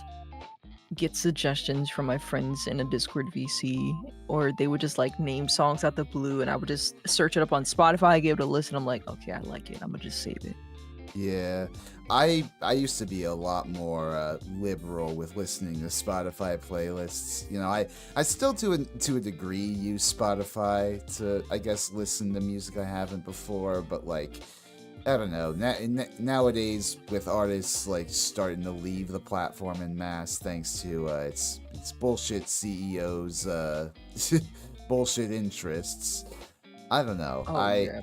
get suggestions from my friends in a Discord VC, or they would just like name songs out the blue and I would just search it up on Spotify, give it a listen. I'm like, okay, I like it. I'm gonna just save it. Yeah, I used to be a lot more liberal with listening to Spotify playlists. I still to a degree use Spotify to, I guess, listen to music I haven't before, but like I don't know. Nowadays, with artists like starting to leave the platform in mass, thanks to it's bullshit CEOs, bullshit interests. I don't know. Oh yeah.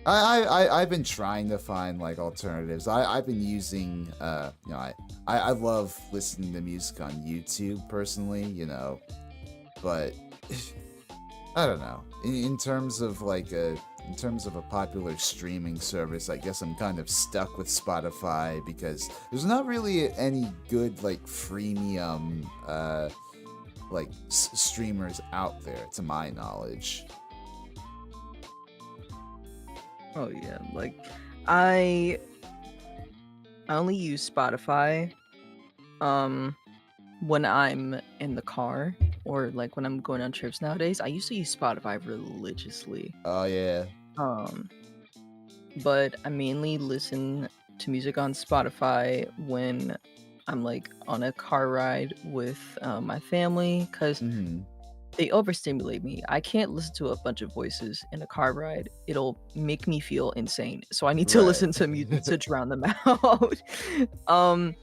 I've been trying to find like alternatives. I've been using I love listening to music on YouTube personally, but I don't know. In terms of a popular streaming service, I guess I'm kind of stuck with Spotify because there's not really any good like freemium streamers out there to my knowledge. Oh yeah. Like I I only use Spotify um when I'm in the car or like when I'm going on trips nowadays. I used to use Spotify religiously. Oh yeah. Um but I mainly listen to music on Spotify when I'm like on a car ride with my family because Mm-hmm. they overstimulate me. I can't listen to a bunch of voices in a car ride. It'll make me feel insane. So I need to Right. listen to music to drown them out. um,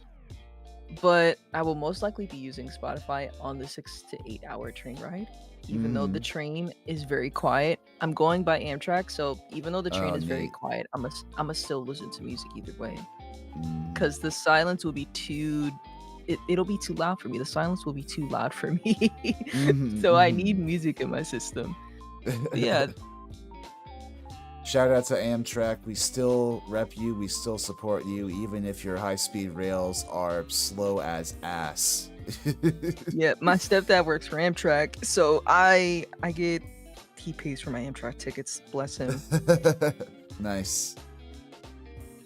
but I will most likely be using Spotify on the 6 to 8 hour train ride. Even though the Mm-hmm. train is very quiet, I'm going by Amtrak, so even though the train Oh, is very neat. quiet, I'm a still listen to music either way. Mm. Because the silence will be it'll be too loud for me. The silence will be too loud for me. So I need Mm-hmm. music in my system. But yeah, Shout out to Amtrak. We still rep you. We still support you, even if your high-speed rails are slow as ass. yeah, my stepdad works for Amtrak, so I get he pays for my Amtrak tickets. Bless him. Nice.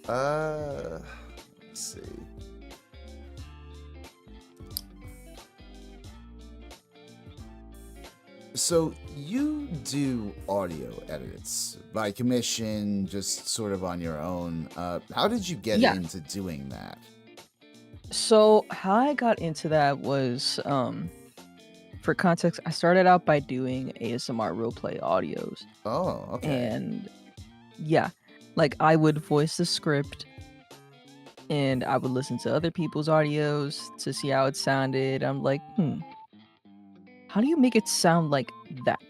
Let's see. So you do audio edits by commission, just sort of on your own. How did you get Yeah. into doing that? So how I got into that was for context, I started out by doing ASMR roleplay audios. Oh, okay. And yeah, like I would voice the script and I would listen to other people's audios to see how it sounded. I'm like, how do you make it sound like that?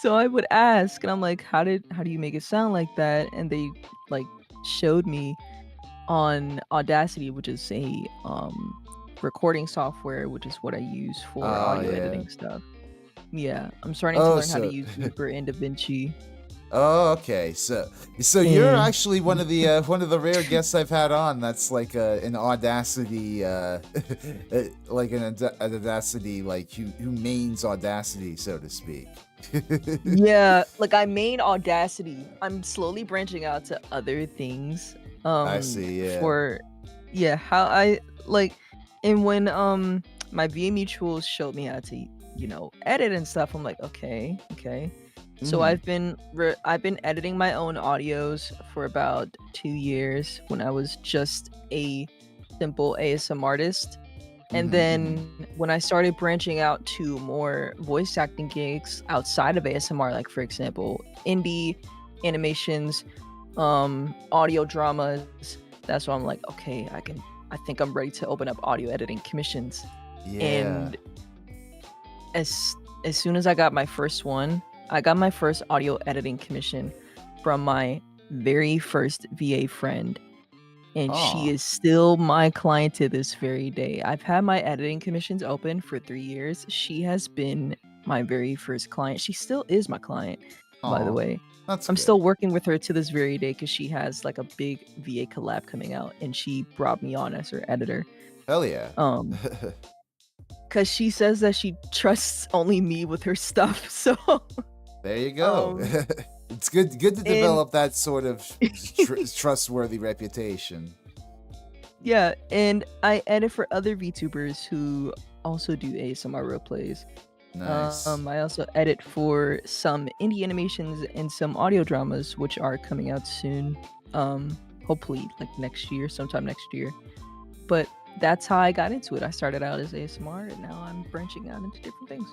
So I would ask, and I'm like, how do you make it sound like that? And they like showed me on Audacity, which is a recording software, which is what I use for Oh audio yeah. editing stuff. Yeah, I'm starting to Oh, learn how to so use Reaper and DaVinci. oh, okay. So you're And actually one of the rare guests I've had on. That's like an Audacity, like an Audacity, like who mains Audacity, so to speak. yeah, like I main Audacity. I'm slowly branching out to other things. I see. Yeah. For yeah, how I like, and when my VA mutuals showed me how to, edit and stuff, I'm like, okay, okay. So Hmm. I've been editing my own audios for about 2 years when I was just a simple ASM artist. And Hmm. Hmm. then when I started branching out to more voice acting gigs outside of ASMR, like for example, indie animations, audio dramas, that's when I'm like, okay, I think I'm ready to open up audio editing commissions. Yeah. And as as soon as I got my first one, I got my first audio editing commission from my very first VA friend, and she Oh. is still my client to this very day. I've had my editing commissions open for 3 years. She has been my very first client. She still is my client, by the Oh. way. That's I'm good. still working with her to this very day because she has like a big VA collab coming out, and she brought me on as her editor. Hell yeah. Um, because she says that she trusts only me with her stuff. So, There you go. um, It's good to and develop that sort of trustworthy reputation. yeah, and I edit for other VTubers who also do ASMR role plays. Nice. I also edit for some indie animations and some audio dramas, which are coming out soon. Hopefully, like next year, sometime next year. But that's how I got into it. I started out as ASMR, and now I'm branching out into different things.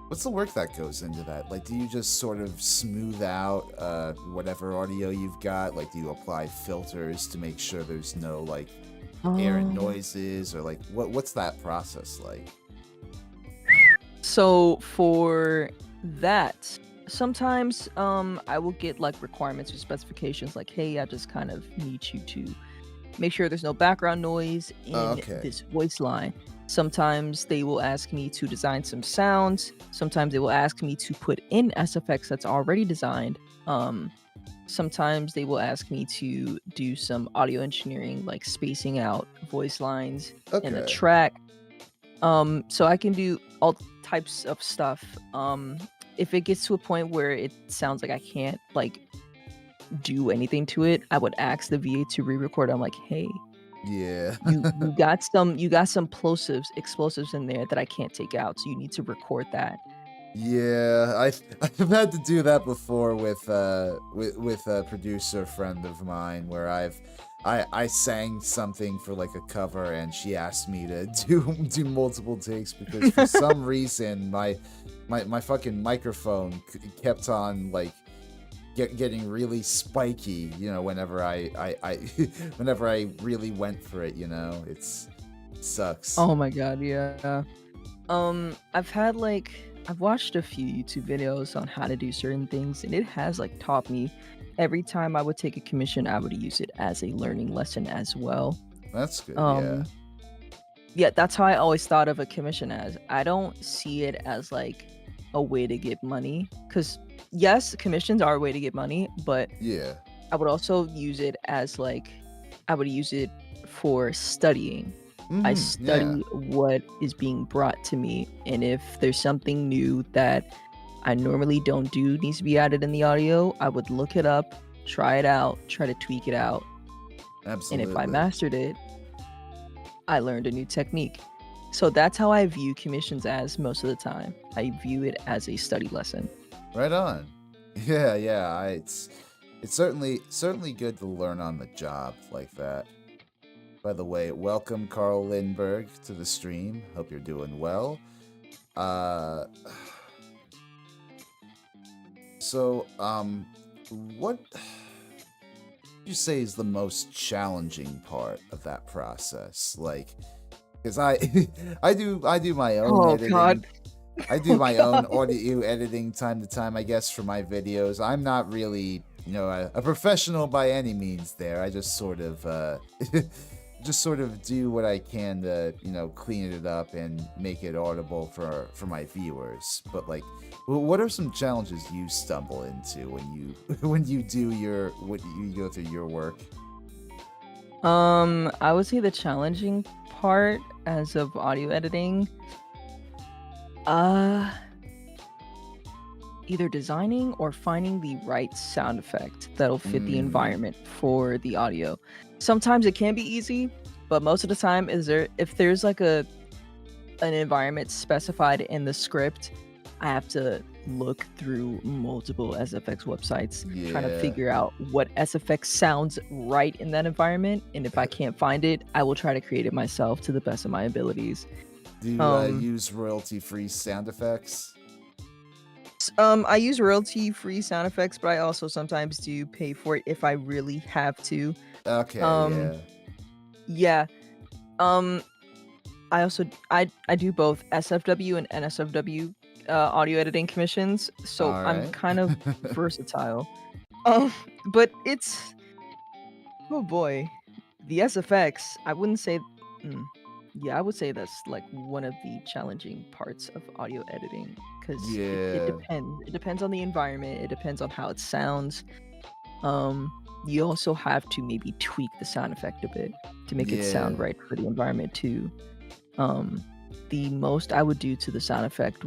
What's the work that goes into that? Like, do you just sort of smooth out whatever audio you've got? Like, do you apply filters to make sure there's no like errant Um, noises, or like what's that process like? so for that, sometimes I will get like requirements or specifications like, hey, I just kind of need you to make sure there's no background noise Oh, in okay. this voice line. Sometimes they will ask me to design some sounds. Sometimes they will ask me to put in SFX that's already designed. Um, Sometimes they will ask me to do some audio engineering, like spacing out voice lines in a Okay. track. So I can do all types of stuff. If it gets to a point where it sounds like I can't like do anything to it, I would ask the VA to re-record. I'm like, hey, Yeah. you got some explosives in there that I can't take out, so you need to record that. Yeah, I've had to do that before with a producer friend of mine where I sang something for like a cover, and she asked me to do multiple takes because for some reason my fucking microphone kept on like getting really spiky, whenever I whenever I really went for it, it sucks. Oh my god, yeah. I've watched a few YouTube videos on how to do certain things, and it has like taught me. Every time I would take a commission, I would use it as a learning lesson as well. That's good, yeah. Um, yeah, that's how I always thought of a commission as. I don't see it as like a way to get money, because yes, commissions are a way to get money, but Yeah. I would also use it as like I would use it for studying. I Mm-hmm. Yeah. study what is being brought to me, and if there's something new that I normally don't do needs to be added in the audio, I would look it up, try it out, try to tweak it out, and if I Absolutely. mastered it, I learned a new technique. So that's how I view commissions as most of the time. I view it as a study lesson. Right on. Yeah, yeah. It's certainly good to learn on the job like that. By the way, welcome Carl Lindbergh to the stream. Hope you're doing well. Uh what would you say is the most challenging part of that process? Like, because I I do my own Oh editing. god. I do Oh my own god. audio editing time to time, I guess, for my videos. I'm not really, a professional by any means there. I just sort of, just sort of do what I can to, clean it up and make it audible for my viewers. But like, what are some challenges you stumble into when you when you do what you go through your work? I would say the challenging part as of audio editing, uh, either designing or finding the right sound effect that'll fit the Mm, environment for the audio. Sometimes it can be easy, but most of the time if there's like an environment specified in the script, I have to look through multiple SFX websites trying to yeah. figure out what SFX sounds right in that environment. And if I can't find it, I will try to create it myself to the best of my abilities. Do you Um, use royalty-free sound effects? I use royalty-free sound effects, but I also sometimes do pay for it if I really have to. Okay, Um, yeah. yeah. Um, I do both SFW and NSFW audio editing commissions, so All I'm right. kind of versatile. Um, but it's oh boy, the SFX. I wouldn't say. Mm, yeah, I would say that's like one of the challenging parts of audio editing because it Yeah. depends. It depends on the environment. It depends on how it sounds. Um, you also have to maybe tweak the sound effect a bit to make it sound Yeah. right for the environment too. Um, the most I would do to the sound effect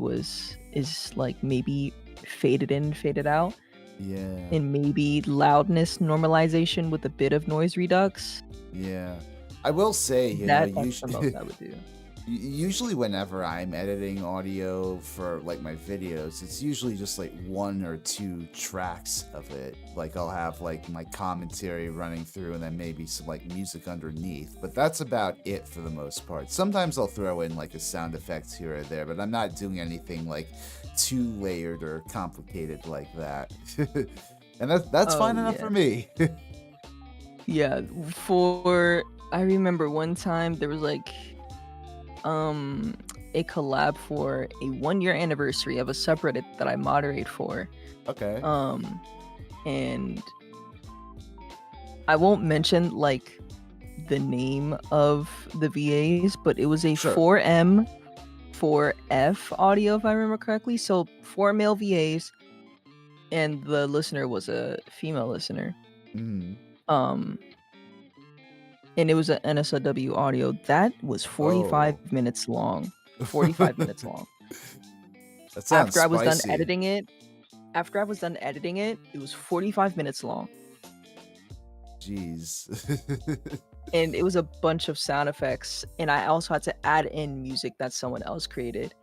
is like maybe fade it in, fade it out, Yeah. and maybe loudness normalization with a bit of noise redux. Yeah. I will say, That's the most I would do. usually whenever I'm editing audio for like my videos, it's usually just like one or two tracks of it. Like I'll have like my commentary running through and then maybe some like music underneath, but that's about it for the most part. Sometimes I'll throw in like a sound effect here or there, but I'm not doing anything like too layered or complicated like that. And that's fine Oh enough yeah, for me. yeah. For I remember one time there was like um a collab for a 1 year anniversary of a subreddit that I moderate for. Okay. Um, and I won't mention like the name of the VAs, but it was a Sure. 4M 4F audio, if I remember correctly. So 4 male VAs, and the listener was a female listener. Mhm. Um, and it was an NSW audio that was 45 Oh. minutes long. 45 minutes long. That sounds After I was done spicy. editing it, it was 45 minutes long. Jeez. And it was a bunch of sound effects, and I also had to add in music that someone else created.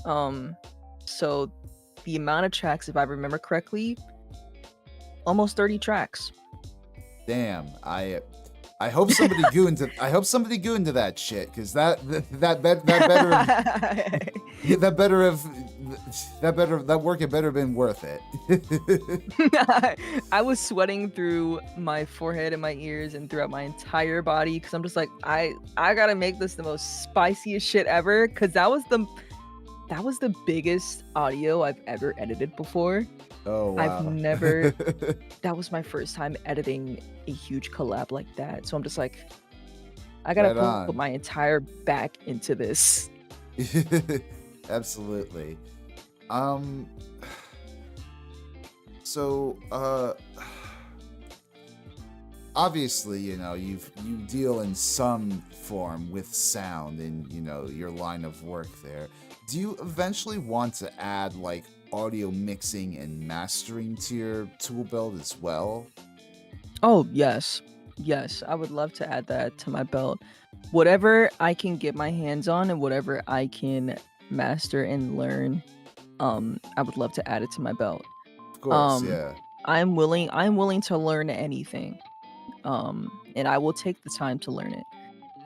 Um, so the amount of tracks, if I remember correctly, almost 30 tracks. Damn. I hope somebody go into that shit because that better have yeah, that work had better been worth it. I was sweating through my forehead and my ears and throughout my entire body because I'm just like, I gotta make this the most spiciest shit ever because that was the biggest audio I've ever edited before. Oh I've wow. never that was my first time editing a huge collab like that. So I'm just like, I gotta Right put on. my entire back into this. Absolutely. Um so obviously, you deal in some form with sound in, your line of work there. Do you eventually want to add like audio mixing and mastering to your tool belt as well? Oh, yes. Yes, I would love to add that to my belt. Whatever I can get my hands on and whatever I can master and learn, I would love to add it to my belt. Of course, Um, yeah. I'm willing to learn anything. And I will take the time to learn it.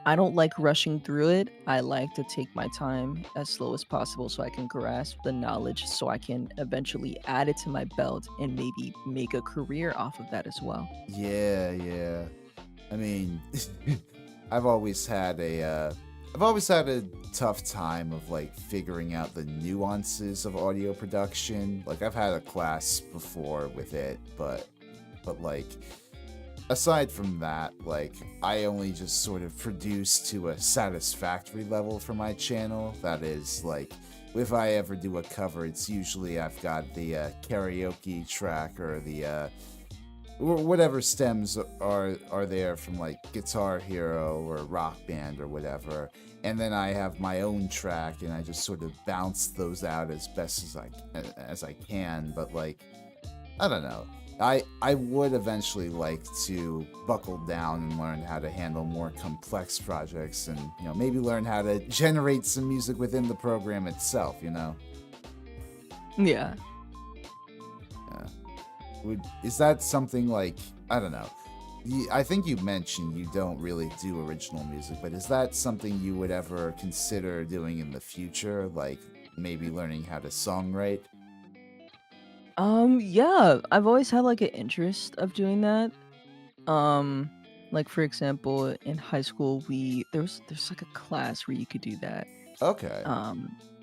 I don't like rushing through it. I like to take my time as slow as possible so I can grasp the knowledge so I can eventually add it to my belt and maybe make a career off of that as well. Yeah, yeah. I mean, I've always had a I've always had a tough time of like figuring out the nuances of audio production. Like I've had a class before with it, but like aside from that, like I only just sort of produce to a satisfactory level for my channel. That is like if I ever do a cover, it's usually I've got the karaoke track or the whatever stems are there from like Guitar Hero or Rock Band or whatever, and then I have my own track and I just sort of bounce those out as best as I can. But like I don't know. I would eventually like to buckle down and learn how to handle more complex projects and, you know, maybe learn how to generate some music within the program itself, you know? Yeah. Is that something like, I don't know. I think you mentioned you don't really do original music, but is that something you would ever consider doing in the future? Like maybe learning how to songwrite? Yeah, I've always had like an interest of doing that. Um, like for example, in high school, there's like a class where you could do that. Okay.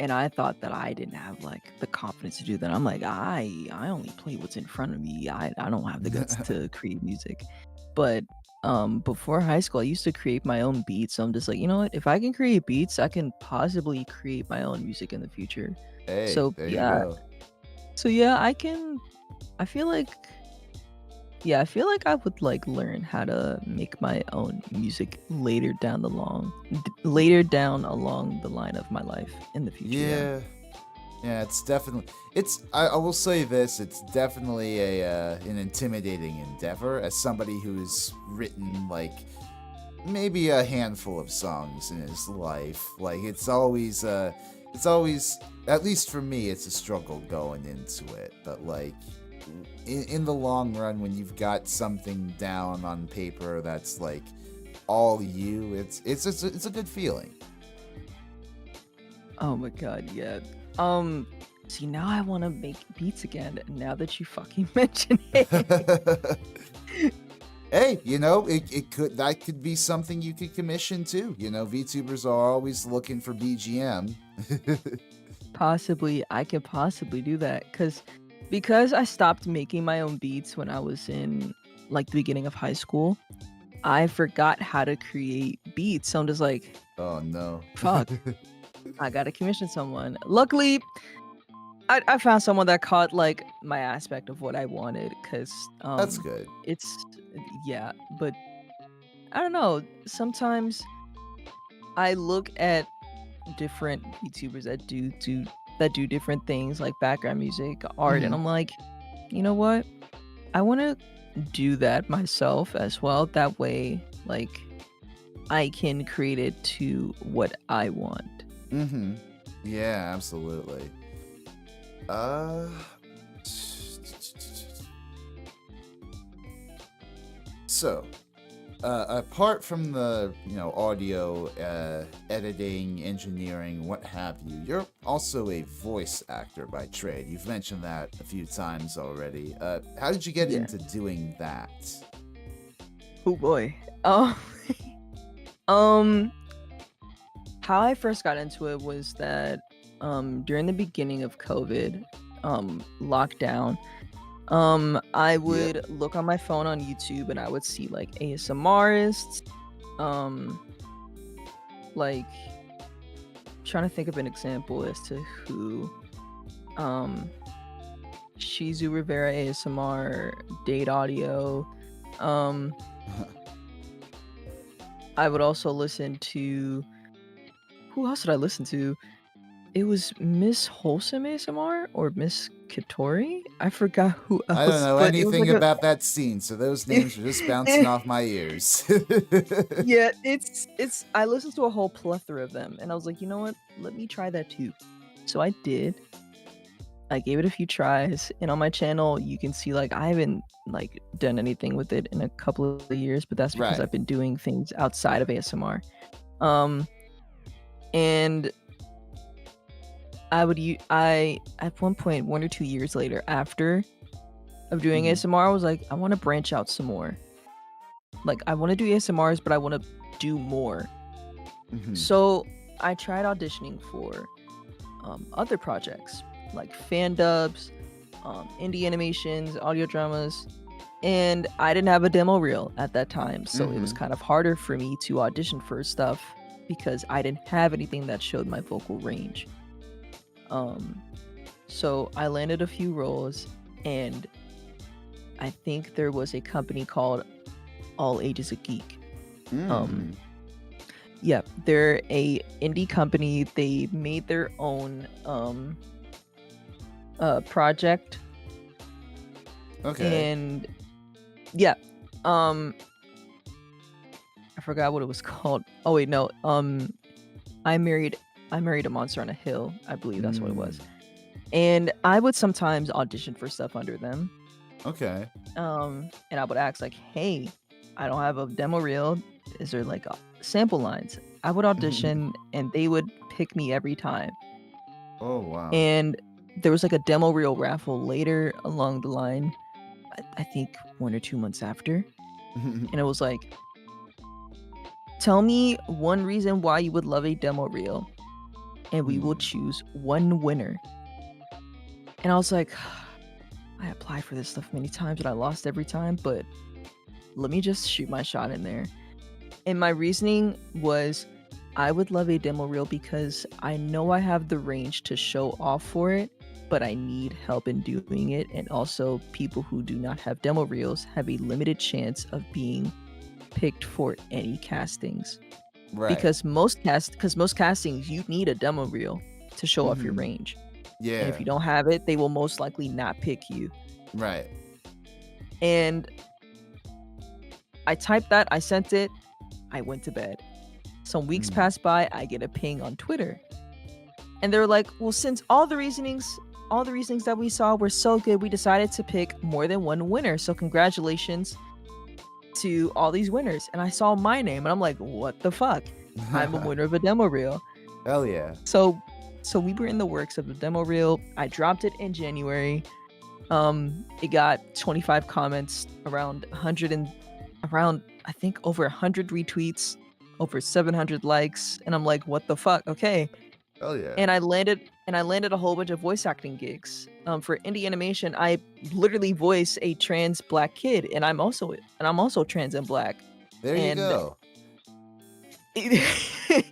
And I thought that I didn't have like the confidence to do that. I'm like, I only play what's in front of me. I don't have the guts to create music. But before high school, I used to create my own beats. So I'm just like, you know what? If I can create beats, I can possibly create my own music in the future. Hey, So there you yeah, go. I can. I feel like I feel like I would like learn how to make my own music later down along the line of my life in the future. Yeah. Yeah. Yeah, it's definitely I will say this, it's definitely a an intimidating endeavor as somebody who's written like maybe a handful of songs in his life. Like it's always at least for me it's a struggle going into it, but like in the long run when you've got something down on paper that's like all you, it's a good feeling. Oh my god, yeah. See, now I want to make beats again. Now that you fucking mention it. Hey, you know, that could be something you could commission too. You know, VTubers are always looking for BGM. I could possibly do that because I stopped making my own beats when I was in like the beginning of high school. I forgot how to create beats. So I'm just like, Oh no. fuck, I gotta commission someone. Luckily, I found someone that caught like my aspect of what I wanted because That's good. it's yeah, but I don't know. Sometimes I look at different YouTubers that do different things like background music, art, and Mhm. I'm like, you know what? I want to do that myself as well. That way, like, I can create it to what I want. Mhm. Yeah, absolutely. Uh so, apart from the, you know, audio editing, engineering, what have you, you're also a voice actor by trade. You've mentioned that a few times already. How did you get Yeah. into doing that? Oh boy. Oh. um. How I first got into it was that during the beginning of COVID lockdown, I Yep. would look on my phone on YouTube and I would see like ASMRists, um, like trying to think of an example as to who, um, Shizu Rivera ASMR, Date Audio. Um, I would also listen to who else did I listen to? It was Miss Wholesome ASMR or Miss Katori? I forgot who I don't else, know but it was anything like a about that scene, so those names are just bouncing off my ears. yeah, it's I listened to a whole plethora of them and I was like, "You know what? Let me try that too." So I did. I gave it a few tries and on my channel you can see like I haven't like done anything with it in a couple of years, but that's because Right. I've been doing things outside of ASMR. Um and I at one point 1 or 2 years later after of doing Mhm. ASMR, I was like, I want to branch out some more. Like I want to do ASMRs, but I want to do more. Mm-hmm. So I tried auditioning for other projects like fan dubs, indie animations, audio dramas, and I didn't have a demo reel at that time, so it was Mm-hmm. kind of harder for me to audition for stuff because I didn't have anything that showed my vocal range. Um, so I landed a few roles, and I think there was a company called All Ages a Geek. Um, Mm. yeah, they're a indie company. They made their own project, Okay. and yeah, um, I forgot what it was called. Oh wait, no. I married I married a monster on a hill. I believe that's what it Mm. was. And I would sometimes audition for stuff under them. Okay. And I would ask like, "Hey, I don't have a demo reel. Is there like sample lines?" I would audition, and they would pick me every time. Oh wow. And there was like a demo reel raffle later along the line. I think 1 or 2 months after, and it was like, "Tell me one reason why you would love a demo reel, and we will Hmm. choose one winner." And I was like, I applied for this stuff many times and I lost every time, but let me just shoot my shot in there. And my reasoning was I would love a demo reel because I know I have the range to show off for it, but I need help in doing it. And also, people who do not have demo reels have a limited chance of being picked for any castings. Right. Because most castings you need a demo reel to show off your Mm-hmm. range. And if Yeah. you don't have it, they will most likely not pick you. Right. And I typed that, I sent it, I went to bed. Some weeks Mm. pass by, I get a ping on Twitter. And they're like, "Well, since all the reasonings that we saw were so good, we decided to pick more than one winner. So congratulations to all these winners." And I saw my name and I'm like, "What the fuck? I'm a winner of a demo reel." Hell yeah. So we were in the works of the demo reel. I dropped it in January. It got 25 comments, around I think over 100 retweets, over 700 likes, and I'm like, "What the fuck?" Okay. Hell yeah. And I landed a whole bunch of voice acting gigs. For indie animation, I literally voice a trans black kid, and I'm also trans and black. There you And go. it,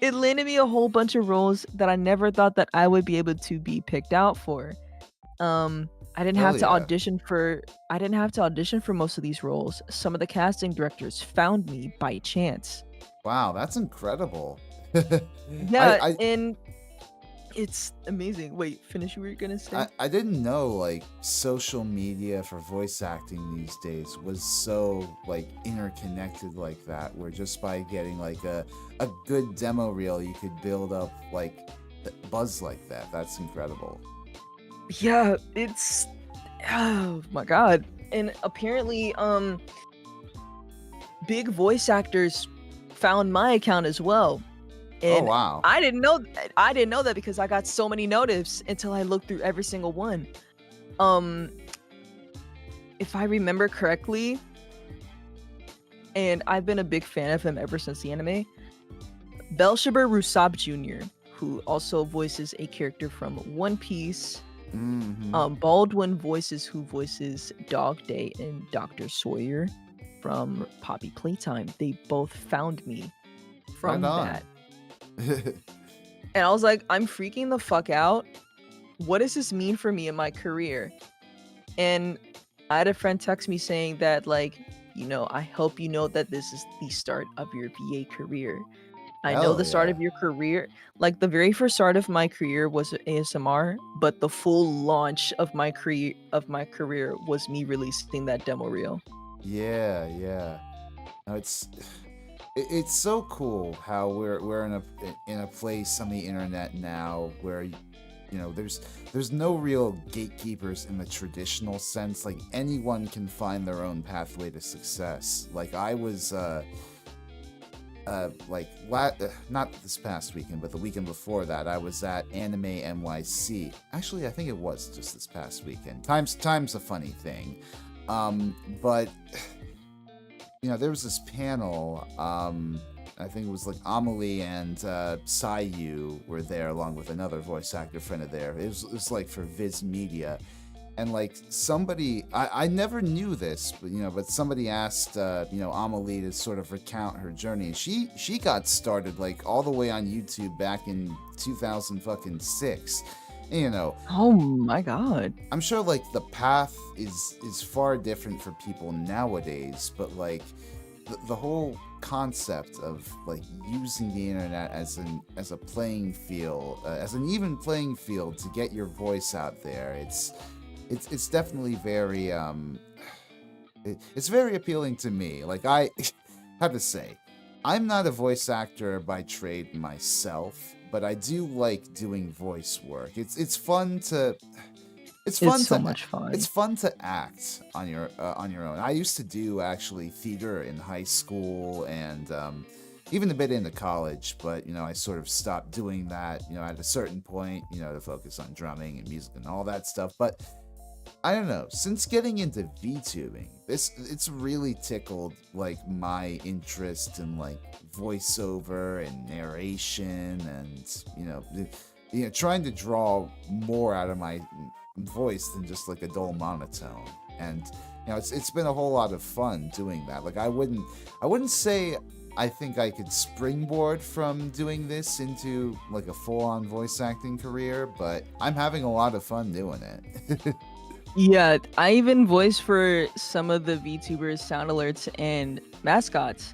it landed me a whole bunch of roles that I never thought that I would be able to be picked out for. I didn't Hell have to yeah. audition for I didn't have to audition for most of these roles. Some of the casting directors found me by chance. Wow, that's incredible. Yeah, I and it's amazing. Wait, finish what you were gonna say? I didn't know like social media for voice acting these days was so like interconnected like that, where just by getting like a good demo reel you could build up like buzz like that. That's incredible. Yeah, it's oh my god. And apparently, big voice actors found my account as well. Oh And wow. I didn't know that because I got so many notifs until I looked through every single one. Um, if I remember correctly, and I've been a big fan of him ever since the anime, Belshaber Rusab Jr., who also voices a character from One Piece. Mm-hmm. Baldwin who voices Dog Day and Dr. Sawyer from Poppy Playtime. They both found me Right from on. that. And I was like, I'm freaking the fuck out. What does this mean for me in my career? And I had a friend text me saying that, like, I hope you know that this is the start of your VA career. I know Hell the start yeah. of your career, like the very first start of my career was ASMR, but the full launch of my career was me releasing that demo reel. Yeah, yeah. No, it's so cool how we're in a place on the internet now where there's no real gatekeepers in the traditional sense. Like anyone can find their own pathway to success. Like I was not this past weekend, but the weekend before that, I was at Anime NYC. Actually, I think it was just this past weekend. Time's a funny thing. But there was this panel I think it was like Amelie and Sayu were there along with another voice actor friend of theirs. It was like for Viz Media. And like somebody, I never knew this, but but somebody asked, Amelie to sort of recount her journey. She got started like all the way on YouTube back in 2006. And, Oh my god. I'm sure like the path is far different for people nowadays, but like the whole concept of like using the internet as a playing field, as an even playing field to get your voice out there, it's definitely very it's very appealing to me. Like I have to say, I'm not a voice actor by trade myself, but I do like doing voice work. It's fun to it's fun It's so to much fun. it's fun to act on your own. I used to do actually theater in high school and even a bit into college, but I sort of stopped doing that at a certain point to focus on drumming and music and all that stuff. But I don't know, since getting into VTubing, it's really tickled like my interest in like voiceover and narration and trying to draw more out of my voice than just like a dull monotone. And it's been a whole lot of fun doing that. Like I wouldn't say I think I could springboard from doing this into like a full-on voice acting career, but I'm having a lot of fun doing it. Yeah, I even voiced for some of the VTubers, sound alerts, and mascots.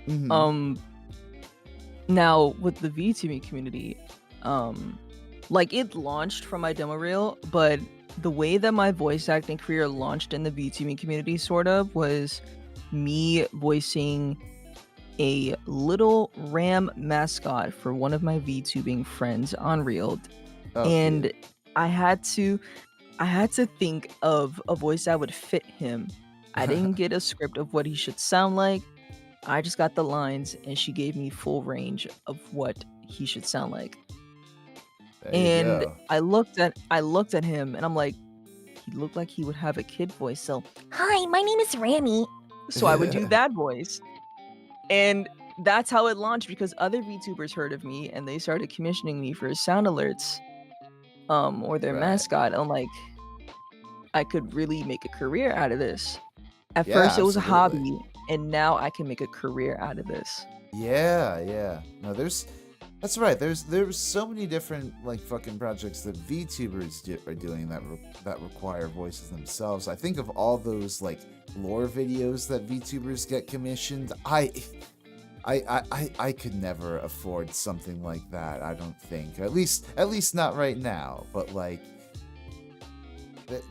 Mhm. Um, Now with the VTubing community, like it launched from my demo reel, but the way that my voice acting career launched in the VTubing community sort of was me voicing a little ram mascot for one of my VTubing friends on Reeled, Oh, and cute. I had to I had to think of a voice that would fit him. I didn't get a script of what he should sound like. I just got the lines and she gave me full range of what he should sound like. There you And go. I looked at him and I'm like, he looked like he would have a kid voice. So, hi, my name is Rami. So I would do that voice. And that's how it launched because other VTubers heard of me and they started commissioning me for sound alerts or their Right. mascot. I'm like, I could really make a career out of this. At Yeah, first it was a absolutely. hobby and now I can make a career out of this. Yeah. No, that's right. There's so many different like fucking projects that VTubers are doing that require voices themselves. I think of all those like lore videos that VTubers get commissioned. I could never afford something like that. I don't think. At least not right now. But like,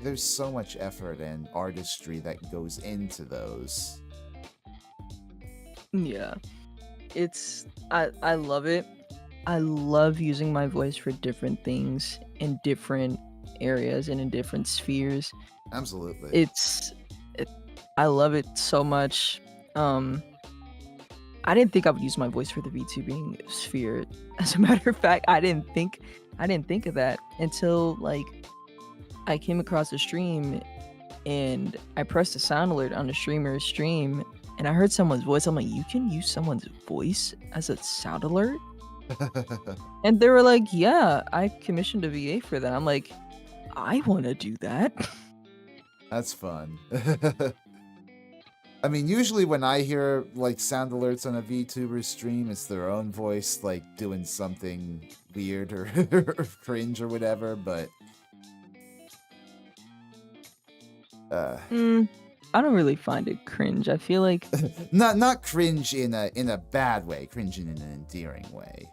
there's so much effort and artistry that goes into those. Yeah. I love it. I love using my voice for different things in different areas and in different spheres. Absolutely. It's it, I love it so much. Um I didn't think I would use my voice for the VTubing sphere. As a matter of fact, I didn't think of that until like I came across a stream and I pressed a sound alert on the streamer's stream and I heard someone's voice. I'm like, you can use someone's voice as a sound alert? And they were like, yeah, I commissioned a VA for that. I'm like, I want to do that. That's fun. I mean, usually when I hear like sound alerts on a VTuber stream, it's their own voice like doing something weird or, or cringe or whatever. But Mm, I don't really find it cringe. I feel like, not cringe in a bad way, cringe in an endearing way.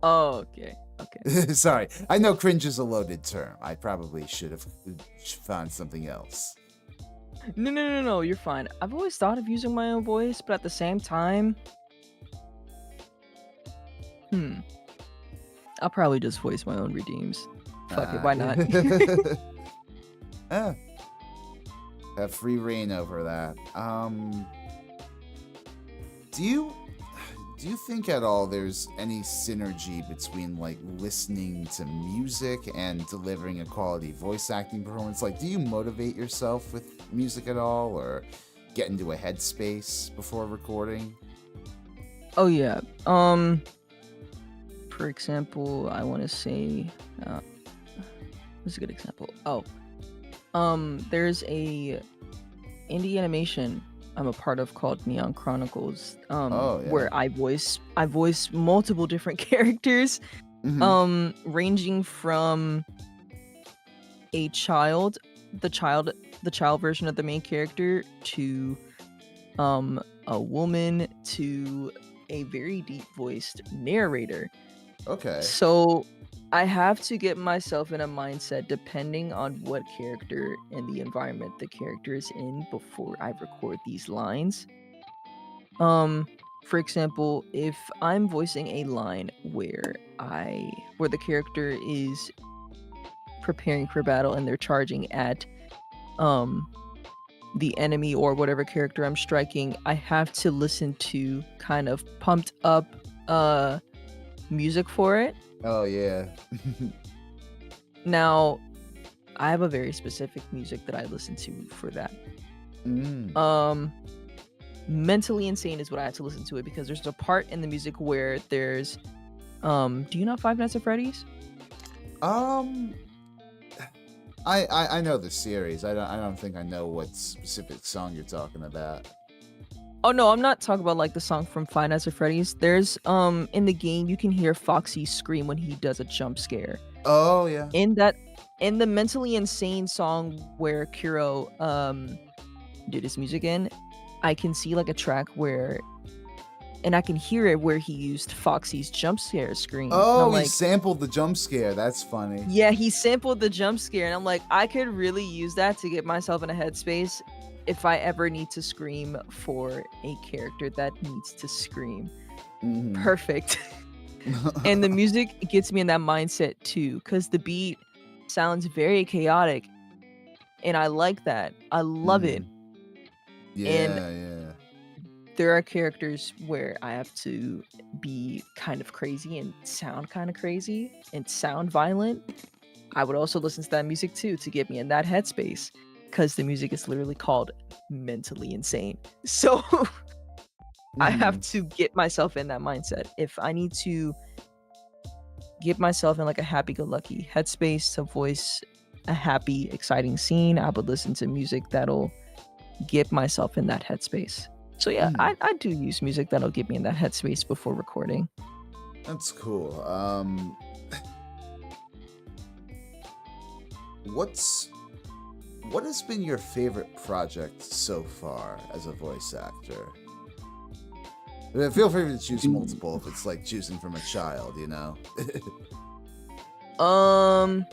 oh, okay, okay. Sorry, I know cringe is a loaded term. I probably should have found something else. No, you're fine. I've always thought of using my own voice, but at the same time, hmm, I'll probably just voice my own redeems. Fuck it, why not? Ah, have free reign over that. Do you think at all there's any synergy between like listening to music and delivering a quality voice acting performance? Like, do you motivate yourself with music at all, or get into a headspace before recording? Oh yeah. For example, I want to say, uh, what's a good example? Oh, there's a indie animation I'm a part of called Neon Chronicles, Oh yeah. where I voice multiple different characters, Mm-hmm. ranging from a child, the child, the child version of the main character, to a woman, to a very deep voiced narrator. Okay. So I have to get myself in a mindset depending on what character and the environment the character is in before I record these lines. Um, for example, if I'm voicing a line where the character is preparing for battle and they're charging at um the enemy or whatever character I'm striking, I have to listen to kind of pumped up music for it. Oh yeah. Now, I have a very specific music that I listen to for that. Mm. Um Mentally Insane is what I had to listen to it because there's a part in the music where there's do you know Five Nights at Freddy's? Um, I know the series. I don't think I know what specific song you're talking about. Oh no, I'm not talking about like the song from Five Nights at Freddy's. There's in the game you can hear Foxy scream when he does a jump scare. Oh yeah. In that in the Mentally Insane song where Kuro did his music in, I can see like a track where and I can hear it where he used Foxy's jump scare scream. And Oh, I'm he like, sampled the jump scare. That's funny. yeah, he sampled the jump scare. And I'm like, I could really use that to get myself in a headspace if I ever need to scream for a character that needs to scream. Mm-hmm. Perfect. And the music gets me in that mindset too, because the beat sounds very chaotic. And I like that. I love it. And Yeah, yeah. there are characters where I have to be kind of crazy and sound kind of crazy and sound violent. I would also listen to that music too to get me in that headspace because the music is literally called Mentally Insane. So I have Mm-hmm. to get myself in that mindset. If I need to get myself in like a happy-go-lucky headspace to voice a happy, exciting scene, I would listen to music that'll get myself in that headspace. So yeah, Mm. I do use music that'll get me in that headspace before recording. That's cool. What has been your favorite project so far as a voice actor? Feel free to choose multiple if it's like choosing from a child, you know? Um,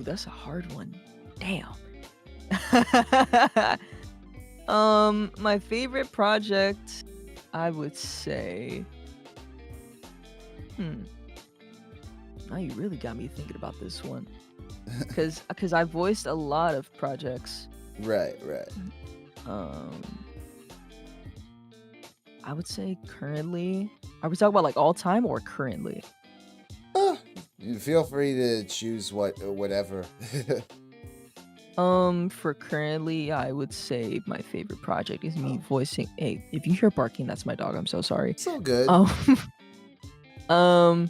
that's a hard one. Damn. My favorite project, I would say, now you really got me thinking about this one, because I voiced a lot of projects. Right, right. Um, I would say currently. Are we talking about like all time or currently? Feel free to choose whatever. For currently, I would say my favorite project is me voicing. Hey, if you hear barking, that's my dog. I'm so sorry. So good. Um,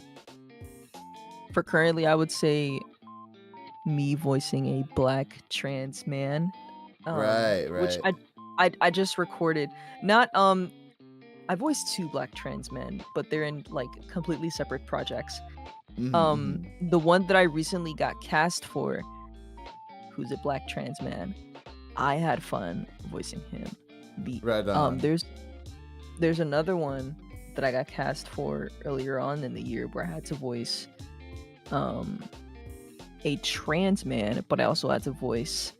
for currently, I would say me voicing a black trans man. Right, Which right. I just recorded. Not I voiced two black trans men, but they're in like completely separate projects. Mm-hmm. The one that I recently got cast for, who's a black trans man, I had fun voicing him. Right on. There's another one that I got cast for earlier on in the year where I had to voice a trans man, but I also had to voice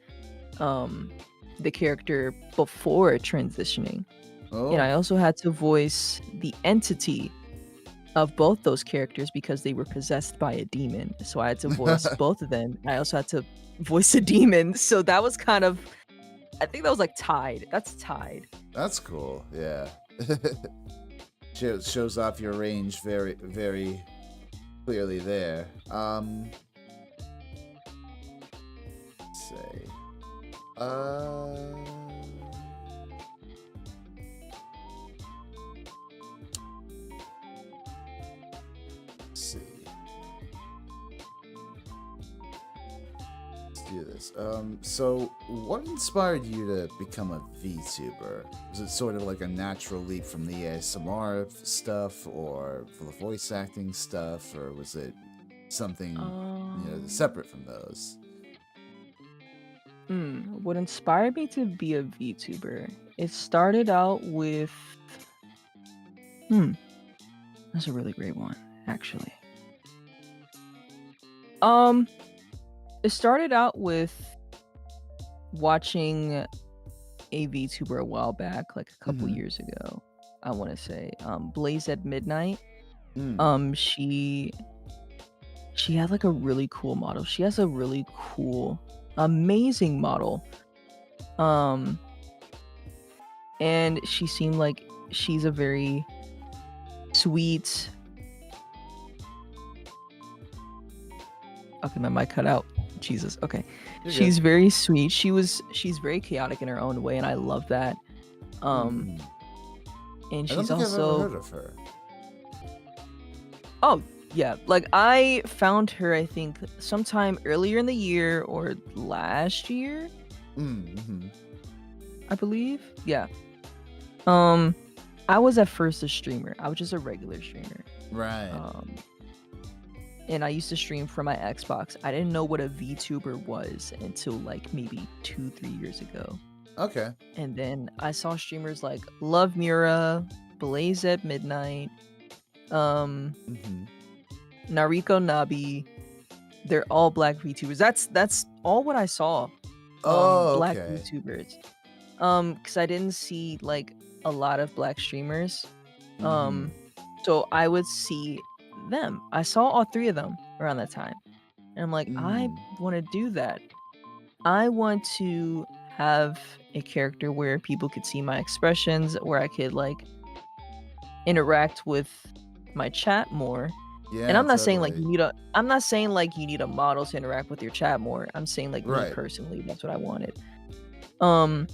the character before transitioning. Oh. And I also had to voice the entity of both those characters because they were possessed by a demon. So I had to voice both of them. I also had to voice a demon. So that was kind of, I think that was like tied. That's tied. That's cool. Yeah. Shows off your range very, very clearly there. Let's say. do this. So what inspired you to become a VTuber? Was it sort of like a natural leap from the ASMR stuff, or for the voice acting stuff, or was it something Um, separate from those? what inspired me to be a VTuber? It started out with hmm, that's a really great one, actually. Um, it started out with watching a VTuber a while back, like a couple Mm-hmm. years ago. I want to say, Blaze at Midnight. Mm. Um, she she had like a really cool model. She has a really cool, amazing model. Um, and she seemed like she's a very sweet. Okay, my mic cut out. Jesus. Okay. You're good. She's very sweet. She's very chaotic in her own way, and I love that. Um, Mm. and I don't she's think I've ever also heard of her. oh yeah, like I found her I think sometime earlier in the year or last year, Mm-hmm. I believe. Yeah. Um, I was at first a streamer. I was just a regular streamer. Right. Um, and I used to stream from my Xbox. I didn't know what a VTuber was until like maybe 2, 3 years ago. Okay. And then I saw streamers like Love Mura, Blaze at Midnight, um, Mm-hmm. Nariko Nabi. They're all black VTubers. That's all what I saw. Oh, Black okay. VTubers. Because I didn't see like a lot of black streamers. Mm-hmm. So I would see them. I saw all three of them around that time. And I'm like, I Mm. want to do that. I want to have a character where people could see my expressions, where I could like interact with my chat more. And Yeah, I'm not saying like totally. I'm not saying like you need a model to interact with your chat more. I'm saying like me Right. personally, that's what I wanted. Um,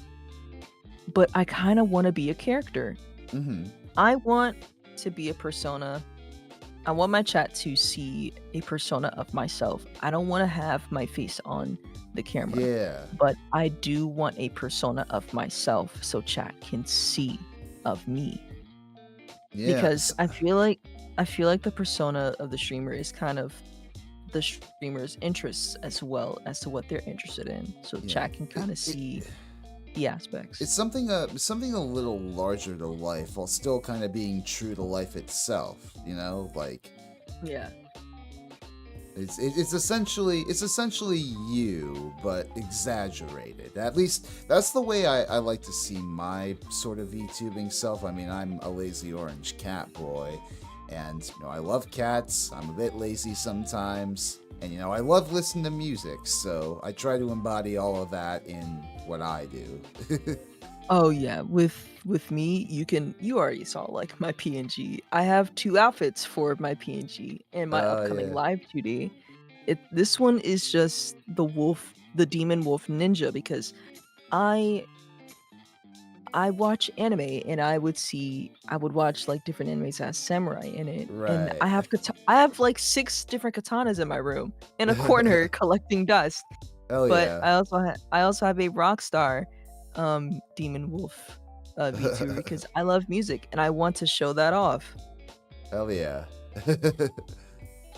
but I kind of want to be a character. Mm-hmm. I want to be a persona. I want my chat to see a persona of myself. I don't want to have my face on the camera, Yeah. but I do want a persona of myself so chat can see of me. Yeah. Because I feel like the persona of the streamer is kind of the streamer's interests as well as to what they're interested in. So Yeah. chat can kind of see the aspects. It's something a little larger to life while still kind of being true to life itself, like Yeah. it's essentially you but exaggerated. At least that's the way I like to see my sort of VTubing self. I mean, I'm a lazy orange cat boy, and I love cats. I'm a bit lazy sometimes, and I love listening to music, so I try to embody all of that in what I do. Oh yeah, with me, you already saw like my PNG. I have two outfits for my PNG and my upcoming Yeah. live 2D. This one is just the demon wolf ninja because I I watch anime and I would watch like different animes that has samurai in it. And Right. I have like 6 different katanas in my room in a corner collecting dust. Hell But yeah. I also have a Rockstar Demon Wolf VTuber because I love music and I want to show that off. Hell yeah.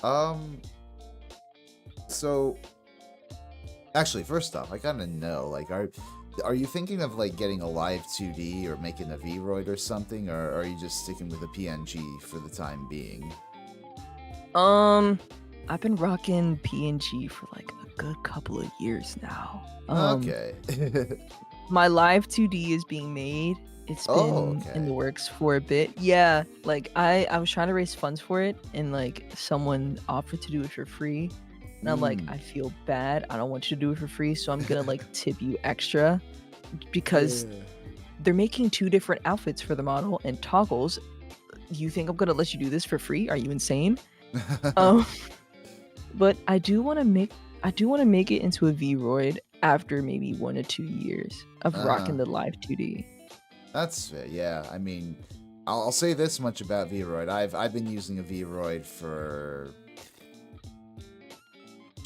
um so actually, first off, I gotta know, like, are you thinking of like getting a live 2D or making a Vroid or something, or are you just sticking with a PNG for the time being? Um I've been rocking PNG for like a good couple of years now. Okay. My live 2D is being made. It's Oh, been in okay. the works for a bit. Yeah, like I was trying to raise funds for it and like someone offered to do it for free. And I'm like, Mm. I feel bad. I don't want you to do it for free, so I'm gonna like tip you extra because Yeah. they're making 2 different outfits for the model and toggles. You think I'm gonna let you do this for free? Are you insane? Um, but I do want to make it into a Vroid after maybe 1 to 2 years of uh, rocking the live 2D. that's fair. Yeah. I mean, I'll say this much about Vroid. I've been using a Vroid for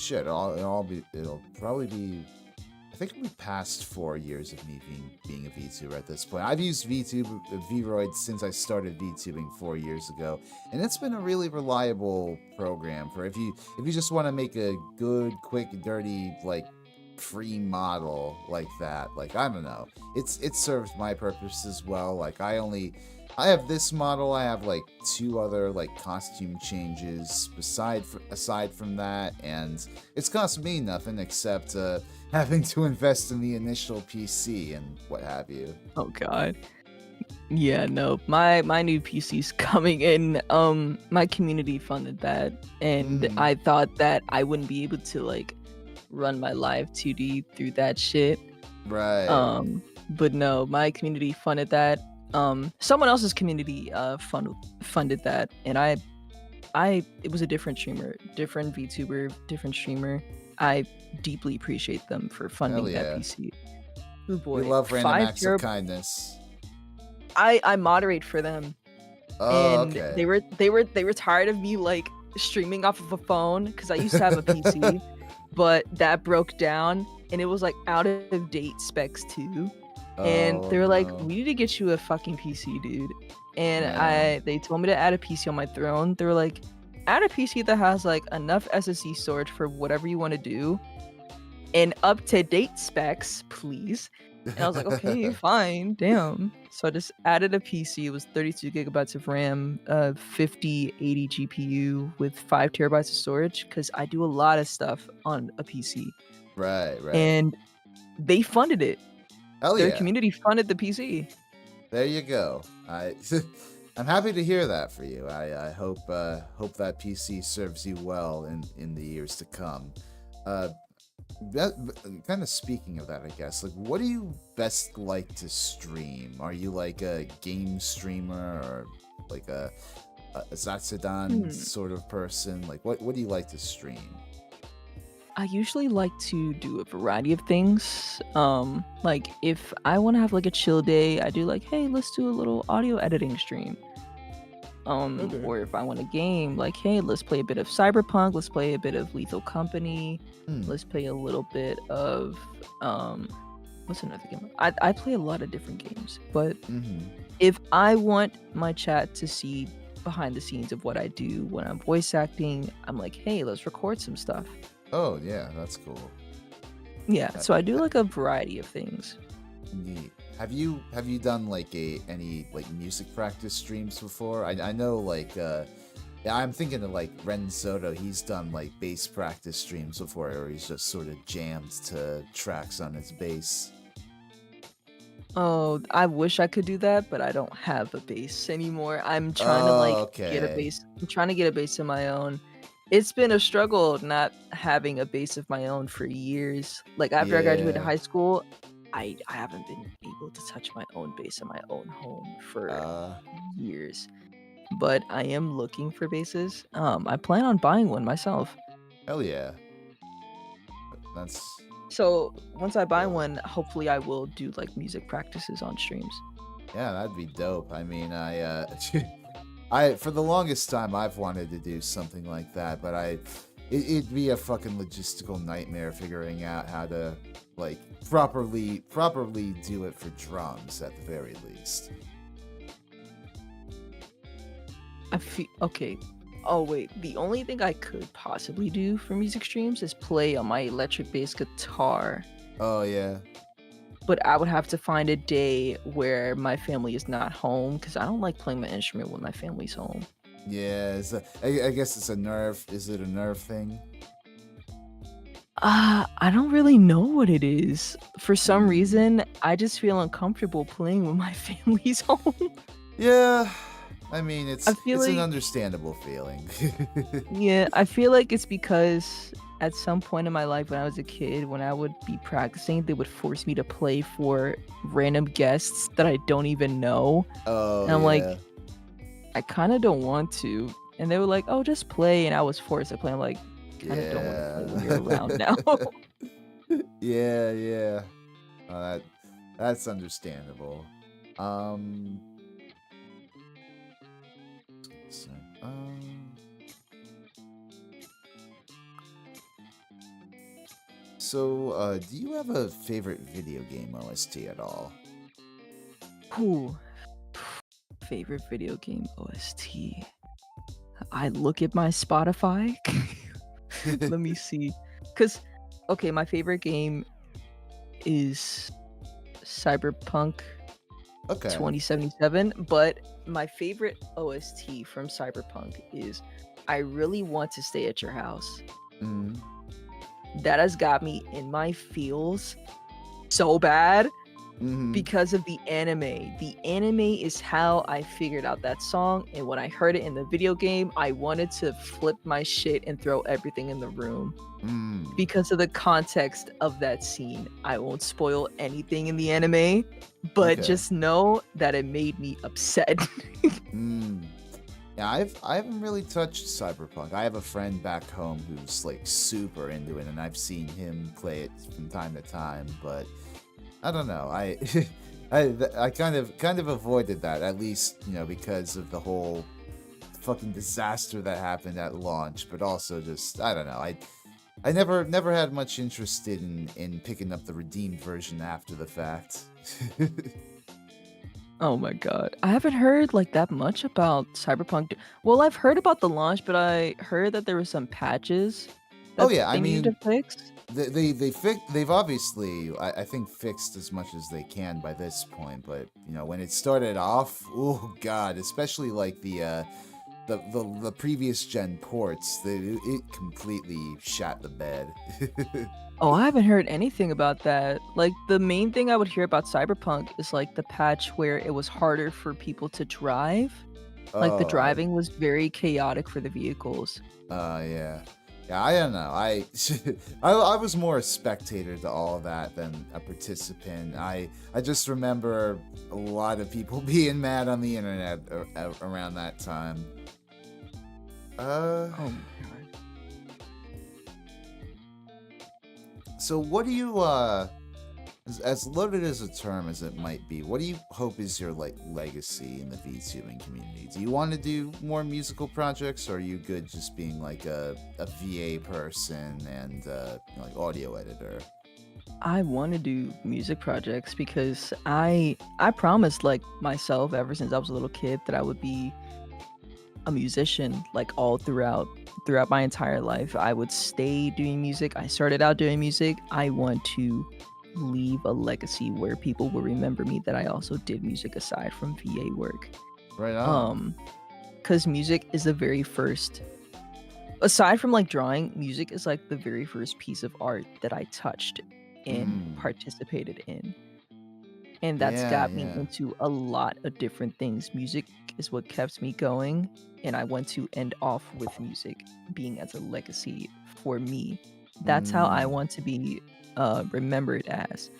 shit, it'll probably be. I think it'll be past 4 years of me being a VTuber at this point. I've used VRoid since I started VTubing 4 years ago, and it's been a really reliable program for if you just want to make a good, quick, dirty like free model like that. Like I don't know, it serves my purpose as well. Like I have this model. I have like two other like costume changes aside from that, and it's cost me nothing except having to invest in the initial PC and what have you. Oh God. Yeah, no. My new PC's coming in. My community funded that, and Hmm. I thought that I wouldn't be able to like run my live 2D through that shit. Right. But no, my community funded that. Someone else's community funded that, and it was a different streamer, different VTuber, different streamer. I deeply appreciate them for Hell funding that yeah. PC. Oh We boy, love random five acts of terabytes. kindness. I moderate for them, Oh, and okay. they were tired of me like streaming off of a phone because I used to have a PC, but that broke down and it was like out of date specs too. And Oh they were like, no. "We need to get you a fucking PC, dude." And Man. they told me to add a PC on my throne. They were like, "Add a PC that has like enough SSD storage for whatever you want to do and up to date specs, please." And I was like, "Okay, fine, damn." So I just added a PC. It was 32 gigabytes of RAM, 5080 GPU with 5 terabytes of storage because I do a lot of stuff on a PC. Right, right. And they funded it. Hell Their yeah. community funded the PC. There you go. I'm happy to hear that for you. I hope that PC serves you well in the years to come. Uh, that kind of speaking of that, I guess. Like, what do you best like to stream? Are you like a game streamer or like a Zatsudan Hmm. sort of person? Like, what do you like to stream? I usually like to do a variety of things. Like if I want to have like a chill day, I do like, hey, let's do a little audio editing stream. Okay. Or if I want a game, like, hey, let's play a bit of Cyberpunk, let's play a bit of Lethal Company, Hmm. let's play a little bit of what's another game? I play a lot of different games, but Mm-hmm. if I want my chat to see behind the scenes of what I do when I'm voice acting, I'm like, hey, let's record some stuff. Oh yeah, that's cool. Yeah, Uh, so I do like a variety of things. Neat. Have you done like any like music practice streams before? I know like yeah, I'm thinking of like Ren Soto. He's done like bass practice streams before, where he's just sort of jammed to tracks on his bass. Oh, I wish I could do that, but I don't have a bass anymore. I'm trying to Oh, like get a okay. bass. I'm trying to get a bass of my own. It's been a struggle not having a bass of my own for years. Like after I graduated Yeah. high school, I haven't been able to touch my own bass in my own home for Uh, years. But I am looking for basses. I plan on buying one myself. hell yeah. That's So once I buy cool. one, hopefully I will do like music practices on streams. Yeah, that'd be dope. I mean, I for the longest time I've wanted to do something like that, but it'd be a fucking logistical nightmare figuring out how to like properly do it for drums at the very least. I feel okay. Oh wait, the only thing I could possibly do for music streams is play on my electric bass guitar. Oh yeah. But I would have to find a day where my family is not home because I don't like playing my instrument when my family's home. Yeah, I guess it's a nerve. Is it a nerve thing? I don't really know what it is. For some Hmm. reason, I just feel uncomfortable playing when my family's home. Yeah. I mean, I it's feel it's an like understandable feeling. Yeah, I feel like it's because at some point in my life when I was a kid, when I would be practicing, they would force me to play for random guests that I don't even know. Oh And I'm like, yeah. I kind of don't want to. And they were like, oh, just play. And I was forced to play. I'm like, kind of don't want to play when you're around Yeah. now. Yeah, yeah. Uh, that that's understandable. Um, so, um, So, do you have a favorite video game OST at all? Ooh, favorite video game OST. I look at my Spotify. Let me see. Cause okay, my favorite game is Cyberpunk Okay. 2077, but my favorite OST from Cyberpunk is I really want to stay at your house. Mm, That has got me in my feels so bad mm-hmm. because of the anime. The anime is how I figured out that song, and when I heard it in the video game, I wanted to flip my shit and throw everything in the room Mm, because of the context of that scene. I won't spoil anything in the anime, but okay. just know that it made me upset. Mm. Yeah, I haven't really touched Cyberpunk. I have a friend back home who's like super into it, and I've seen him play it from time to time. But I don't know. I kind of avoided that, at least because of the whole fucking disaster that happened at launch. But also just I don't know. I never had much interest in picking up the redeemed version after the fact. Oh my god. I haven't heard like that much about Cyberpunk. Well, I've heard about the launch, but I heard that there were some patches Oh that yeah, I they needed to mean fix. they've obviously I think fixed as much as they can by this point, but when it started off, oh god, especially like the previous gen ports, it completely shat the bed. Oh, I haven't heard anything about that. Like the main thing I would hear about Cyberpunk is like the patch where it was harder for people to drive. Like the Oh, driving was very chaotic for the vehicles. yeah. Yeah, I don't know. I was more a spectator to all of that than a participant. I just remember a lot of people being mad on the internet around that time. Uh, Oh my god. so what do you as loaded as a term as it might be, what do you hope is your like legacy in the VTubing community? Do you want to do more musical projects, or are you good just being like a VA person and like audio editor? I want to do music projects because I promised like myself ever since I was a little kid that I would be a musician like all throughout my entire life. I would stay doing music. I started out doing music. I want to leave a legacy where people will remember me that I also did music aside from VA work. Right on. Um cuz music is the very first, aside from like drawing, music is like the very first piece of art that I touched and Mm. participated in. And that's Yeah, got me yeah. into a lot of different things. Music is what kept me going, and I want to end off with music being as a legacy for me. That's how I Mm. want to be remembered as.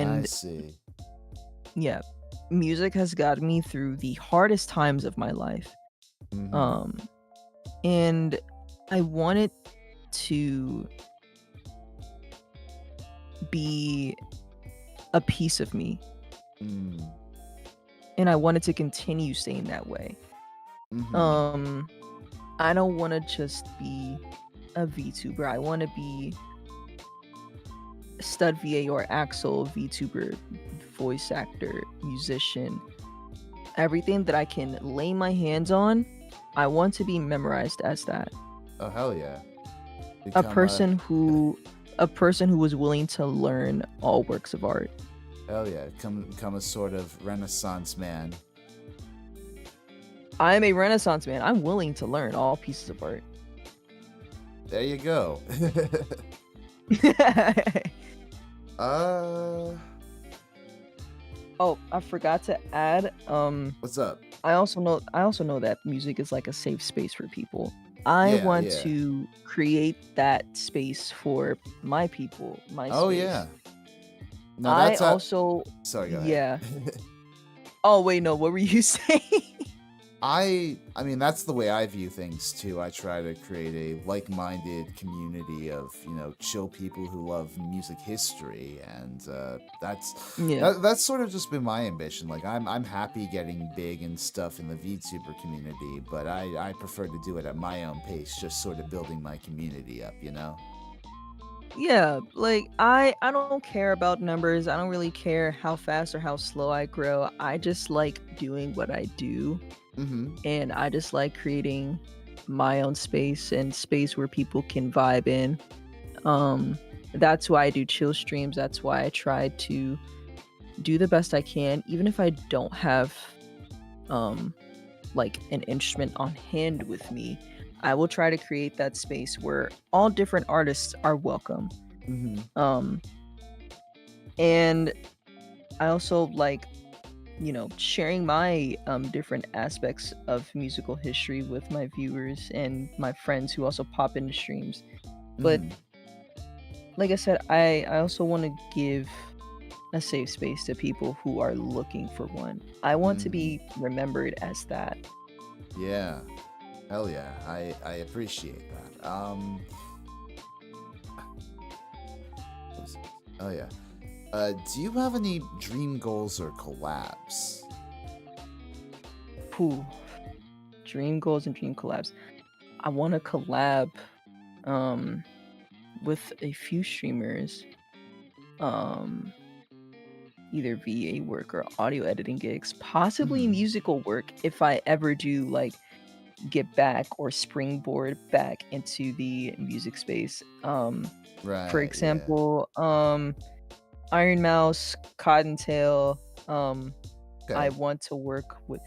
I And see. yeah, music has gotten me through the hardest times of my life. Mm-hmm. Um, and I want it to be a piece of me, Mm. and I want it to continue staying that way. Mm-hmm. Um, I don't want to just be a VTuber. I want to be Stud VA or Axel VTuber, voice actor, musician. Everything that I can lay my hands on, I want to be memorized as that. Oh hell yeah. A Become a person who a person who was willing to learn all works of art. hell yeah. Become a sort of Renaissance man. I am a Renaissance man. I'm willing to learn all pieces of art. There you go. uh, Oh, I forgot to add. what's up? I also know that music is like a safe space for people. I Yeah, want yeah. to create that space for my people, my Oh space. yeah. No, I that's a. also Sorry, go ahead. yeah. Oh wait, no, what were you saying? I mean that's the way I view things too. I try to create a like-minded community of chill people who love music history, and Yeah. that's sort of just been my ambition. Like I'm happy getting big and stuff in the VTuber community, but I prefer to do it at my own pace, just sort of building my community up. Yeah, like I don't care about numbers. I don't really care how fast or how slow I grow. I just like doing what I do, Mm-hmm. and I just like creating my own space and space where people can vibe in. Um that's why I do chill streams. That's why I try to do the best I can even if I don't have um like an instrument on hand with me. I will try to create that space where all different artists are welcome. Mm-hmm. Um and I also like, sharing my different aspects of musical history with my viewers and my friends who also pop into streams. But Mm-hmm. like I said, I also want to give a safe space to people who are looking for one. I want to Mm-hmm. be remembered as that. Yeah. Hell yeah. I appreciate that. what was it? Oh yeah. Do you have any dream goals or collabs? Pooh, dream goals and dream collabs. I want to collab um with a few streamers, um either VA work or audio editing gigs, possibly Mm-hmm. musical work if I ever do like get back or springboard back into the music space. For Right. Yeah. example, Iron Mouse, Cottontail. I Okay. want to work with.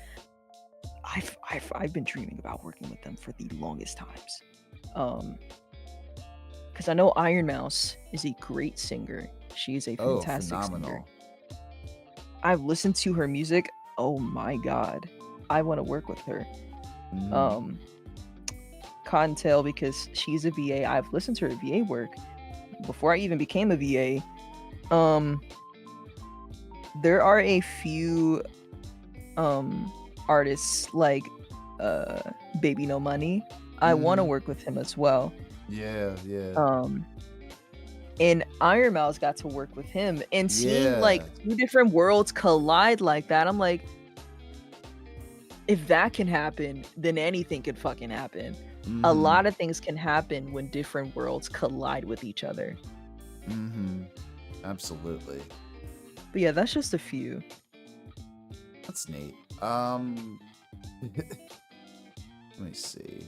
I've been dreaming about working with them for the longest times. Um, because I know Iron Mouse is a great singer. She is a Oh, fantastic singer. phenomenal. I've listened to her music. Oh my god, I want to work with her. Mm-hmm. Um, Cottontail because she's a VA. I've listened to her VA work before I even became a VA. Um, there are a few artists like uh Baby No Money. I want to Mm-hmm. work with him as well. Yeah. Yeah. Um, and Iron Mouse got to work with him, and seeing like Yeah. two different worlds collide like that, I'm like, if that can happen, then anything could fucking happen. A Mm-hmm. lot of things can happen when different worlds collide with each other. Mm-hmm. Absolutely. But yeah, that's just a few. That's neat. Let me see.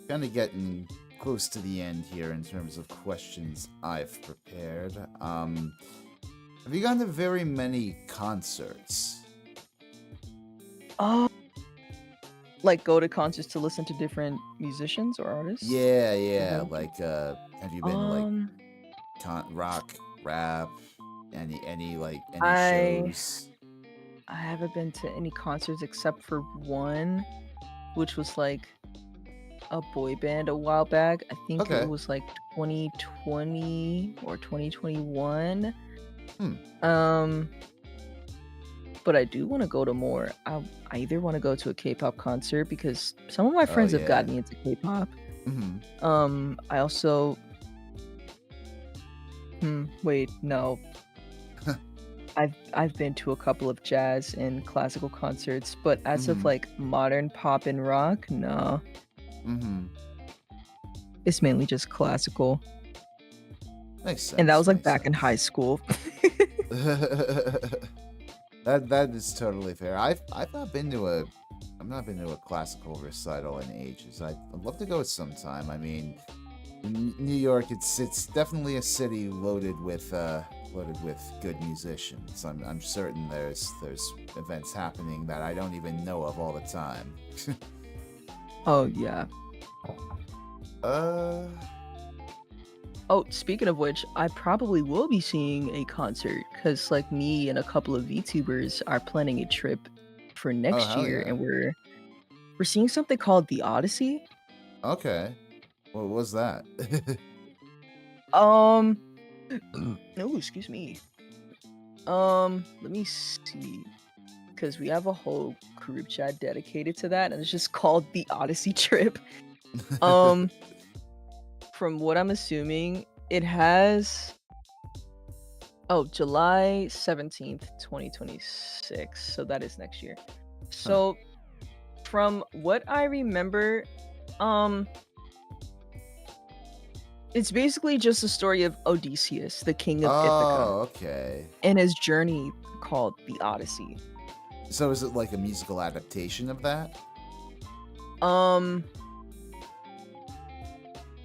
Kind of getting close to the end here in terms of questions I've prepared. Have you gone to very many concerts? Oh, like go to concerts to listen to different musicians or artists? Yeah, Is that yeah. what you Like, have you been to like um, rock, rap, any I shows? I haven't been to any concerts except for one, which was like a boy band a while back. I think it Okay. was like 2020 or 2021. Hmm. Um, but I do want to go to more. I either want to go to a K-pop concert because some of my Oh friends have yeah. gotten me into K-pop. Mm-hmm. I also wait, no. I've been to a couple of jazz and classical concerts, but as of Mm-hmm. like modern pop and rock, no. Mm-hmm. It's mainly just classical. Makes And that sense. was like Makes back in high sense. school. That is totally fair. I've not been to a I've not been to a classical recital in ages. I'd love to go sometime. I mean, in New York, it's definitely a city loaded with good musicians. I'm certain there's events happening that I don't even know of all the time. Oh yeah. uh, Oh, speaking of which, I probably will be seeing a concert because like me and a couple of VTubers are planning a trip for oh next hell year yeah. and we're seeing something called the Odyssey. Okay, what was that? Um oh, excuse me. Let me see. Because we have a whole group chat dedicated to that, and it's just called the Odyssey trip. Um, from what I'm assuming, it has July 17th, 2026. So that is next year. Huh. So from what I remember, um, It's basically just the story of Odysseus, the king of Ithaca, Oh, okay. and his journey called the Odyssey. So is it like a musical adaptation of that? Um,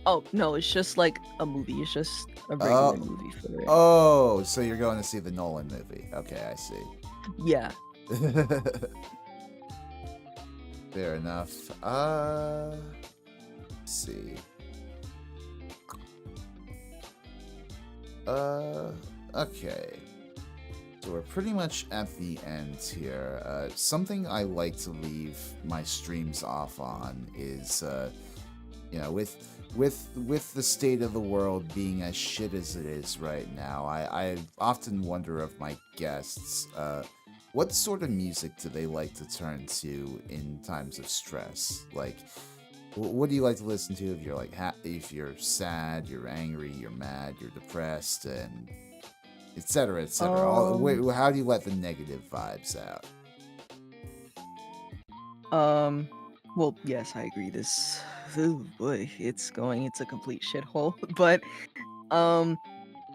oh no, it's just like a movie. It's just a regular Oh, movie for it. oh, so you're going to see the Nolan movie. Okay, I see. Yeah. Fair enough. Let's see. Okay. So we're pretty much at the end here. Something I like to leave my streams off on is, with the state of the world being as shit as it is right now, I often wonder of my guests, what sort of music do they like to turn to in times of stress? Like, what do you like to listen to if you're like if you're sad, you're angry, you're mad, you're depressed, and etc. etc. How do you let the negative vibes out? Well, yes, I agree. Oh boy, it's a complete shithole. But, um,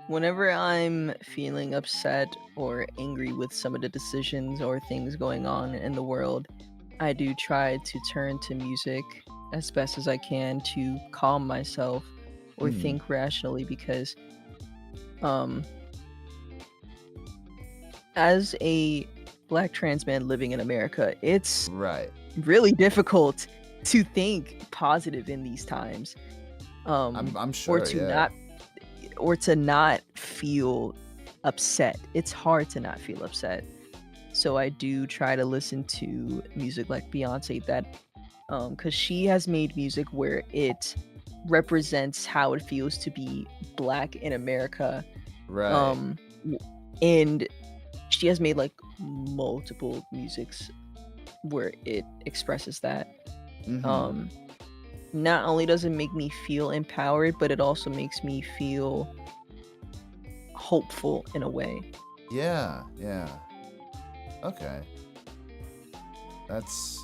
whenever I'm feeling upset or angry with some of the decisions or things going on in the world, I do try to turn to music as best as I can to calm myself or Hmm. think rationally because, um, as a black trans man living in America, it's Right. really difficult to think positive in these times. I'm Or sure. to Yeah. not feel upset. It's hard to not feel upset. So I do try to listen to music like Beyonce that cuz she has made music where it represents how it feels to be black in America. Right. Um w- and she has made like multiple musics where it expresses that. Mm-hmm. Um Not only does it make me feel empowered, but it also makes me feel hopeful in a way. Yeah. Yeah. Okay. That's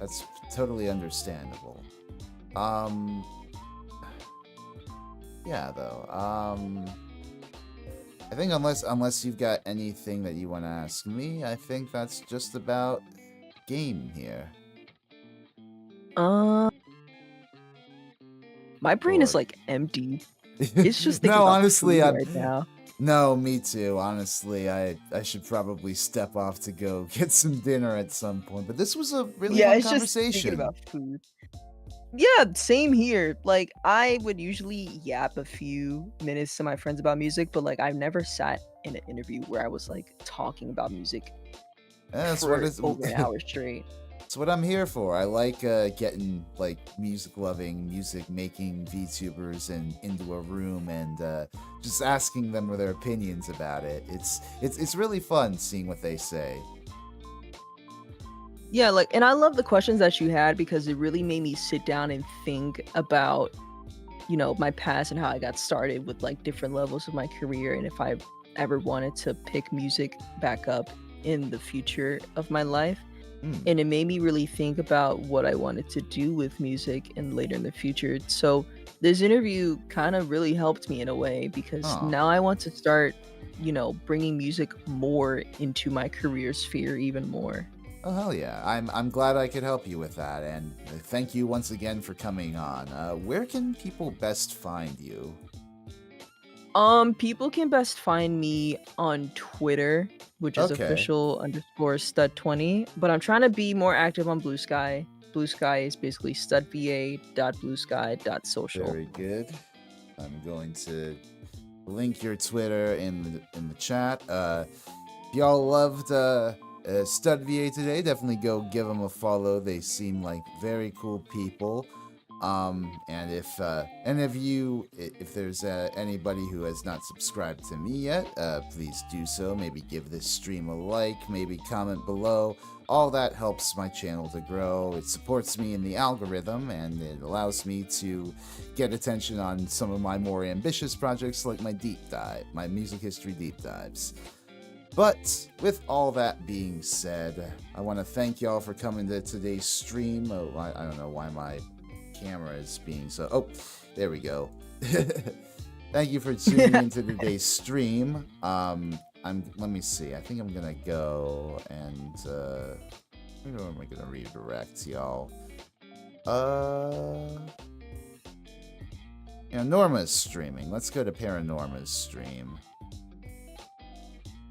that's totally understandable. Um. Yeah. Though. I think unless you've got anything that you want to ask me, I think that's just about game here. Uh, my brain is Or like empty. It's just thinking no, about honestly, food I'm right now. no, me too. Honestly, I should probably step off to go get some dinner at some point. But this was a really Yeah, fun it's just thinking conversation. about food. Yeah, same here. Like I would usually yap a few minutes to my friends about music, but like I've never sat in an interview where I was like talking about music That's what for it's. over an hour straight. It's what I'm here for. I like getting like music loving, music making VTubers and into a room and just asking them their opinions about it. It's really fun seeing what they say. Yeah, like, and I love the questions that you had because it really made me sit down and think about, my past and how I got started with like different levels of my career and if I ever wanted to pick music back up in the future of my life. Hmm. And it made me really think about what I wanted to do with music and later in the future. So this interview kind of really helped me in a way because Oh. now I want to start, bringing music more into my career sphere even more. Oh hell yeah! I'm glad I could help you with that, and thank you once again for coming on. Where can people best find you? People can best find me on Twitter, which is Okay, official underscore stud20, but I'm trying to be more active on Blue Sky. Blue Sky is basically studva.bluesky.social. very good. I'm going to link your Twitter in the chat. If y'all loved Stud VA today, definitely go give them a follow. They seem like very cool people. And if any of you, if there's anybody who has not subscribed to me yet, please do so. Maybe give this stream a like, maybe comment below. All that helps my channel to grow. It supports me in the algorithm, and it allows me to get attention on some of my more ambitious projects like my music history deep dives. But with all that being said, I want to thank y'all for coming to today's stream. Oh, I don't know why my camera is being so. Oh, There we go. Thank you for tuning into today's stream. Let me see. I think I'm gonna go and where am I gonna redirect y'all? Norma's streaming. Let's go to Paranorma's stream.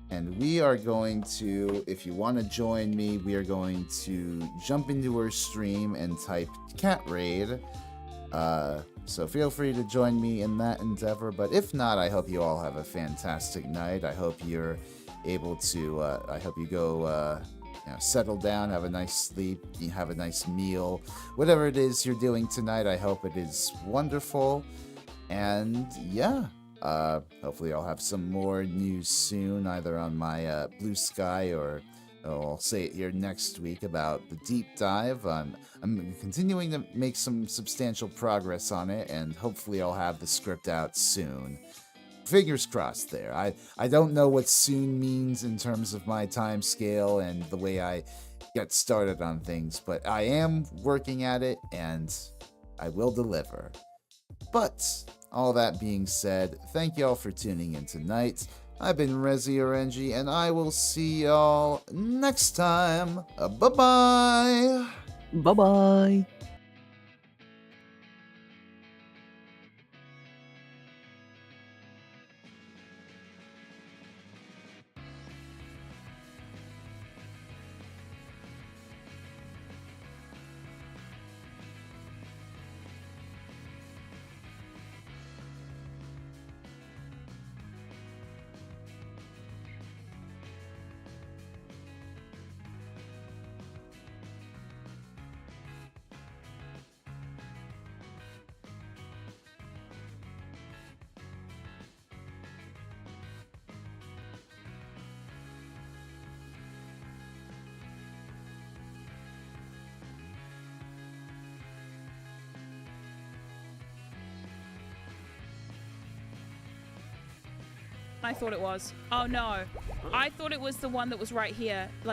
And we are going to, if you want to join me, we are going to jump into her stream and type cat raid. So feel free to join me in that endeavor. But if not, I hope you all have a fantastic night. I hope you're able to, I hope you go, settle down, have a nice sleep, have a nice meal. Whatever it is you're doing tonight, I hope it is wonderful. And yeah. Hopefully I'll have some more news soon, either on my Blue Sky or I'll say it here next week about the deep dive. I'm continuing to make some substantial progress on it, and hopefully I'll have the script out soon. Fingers crossed there. I don't know what soon means in terms of my time scale and the way I get started on things, but I am working at it, and I will deliver. But all that being said, thank y'all for tuning in tonight. I've been Rezi Orenji, and I will see y'all next time. Bye-bye! Bye-bye! I thought it was. Oh no. I thought it was the one that was right here. Like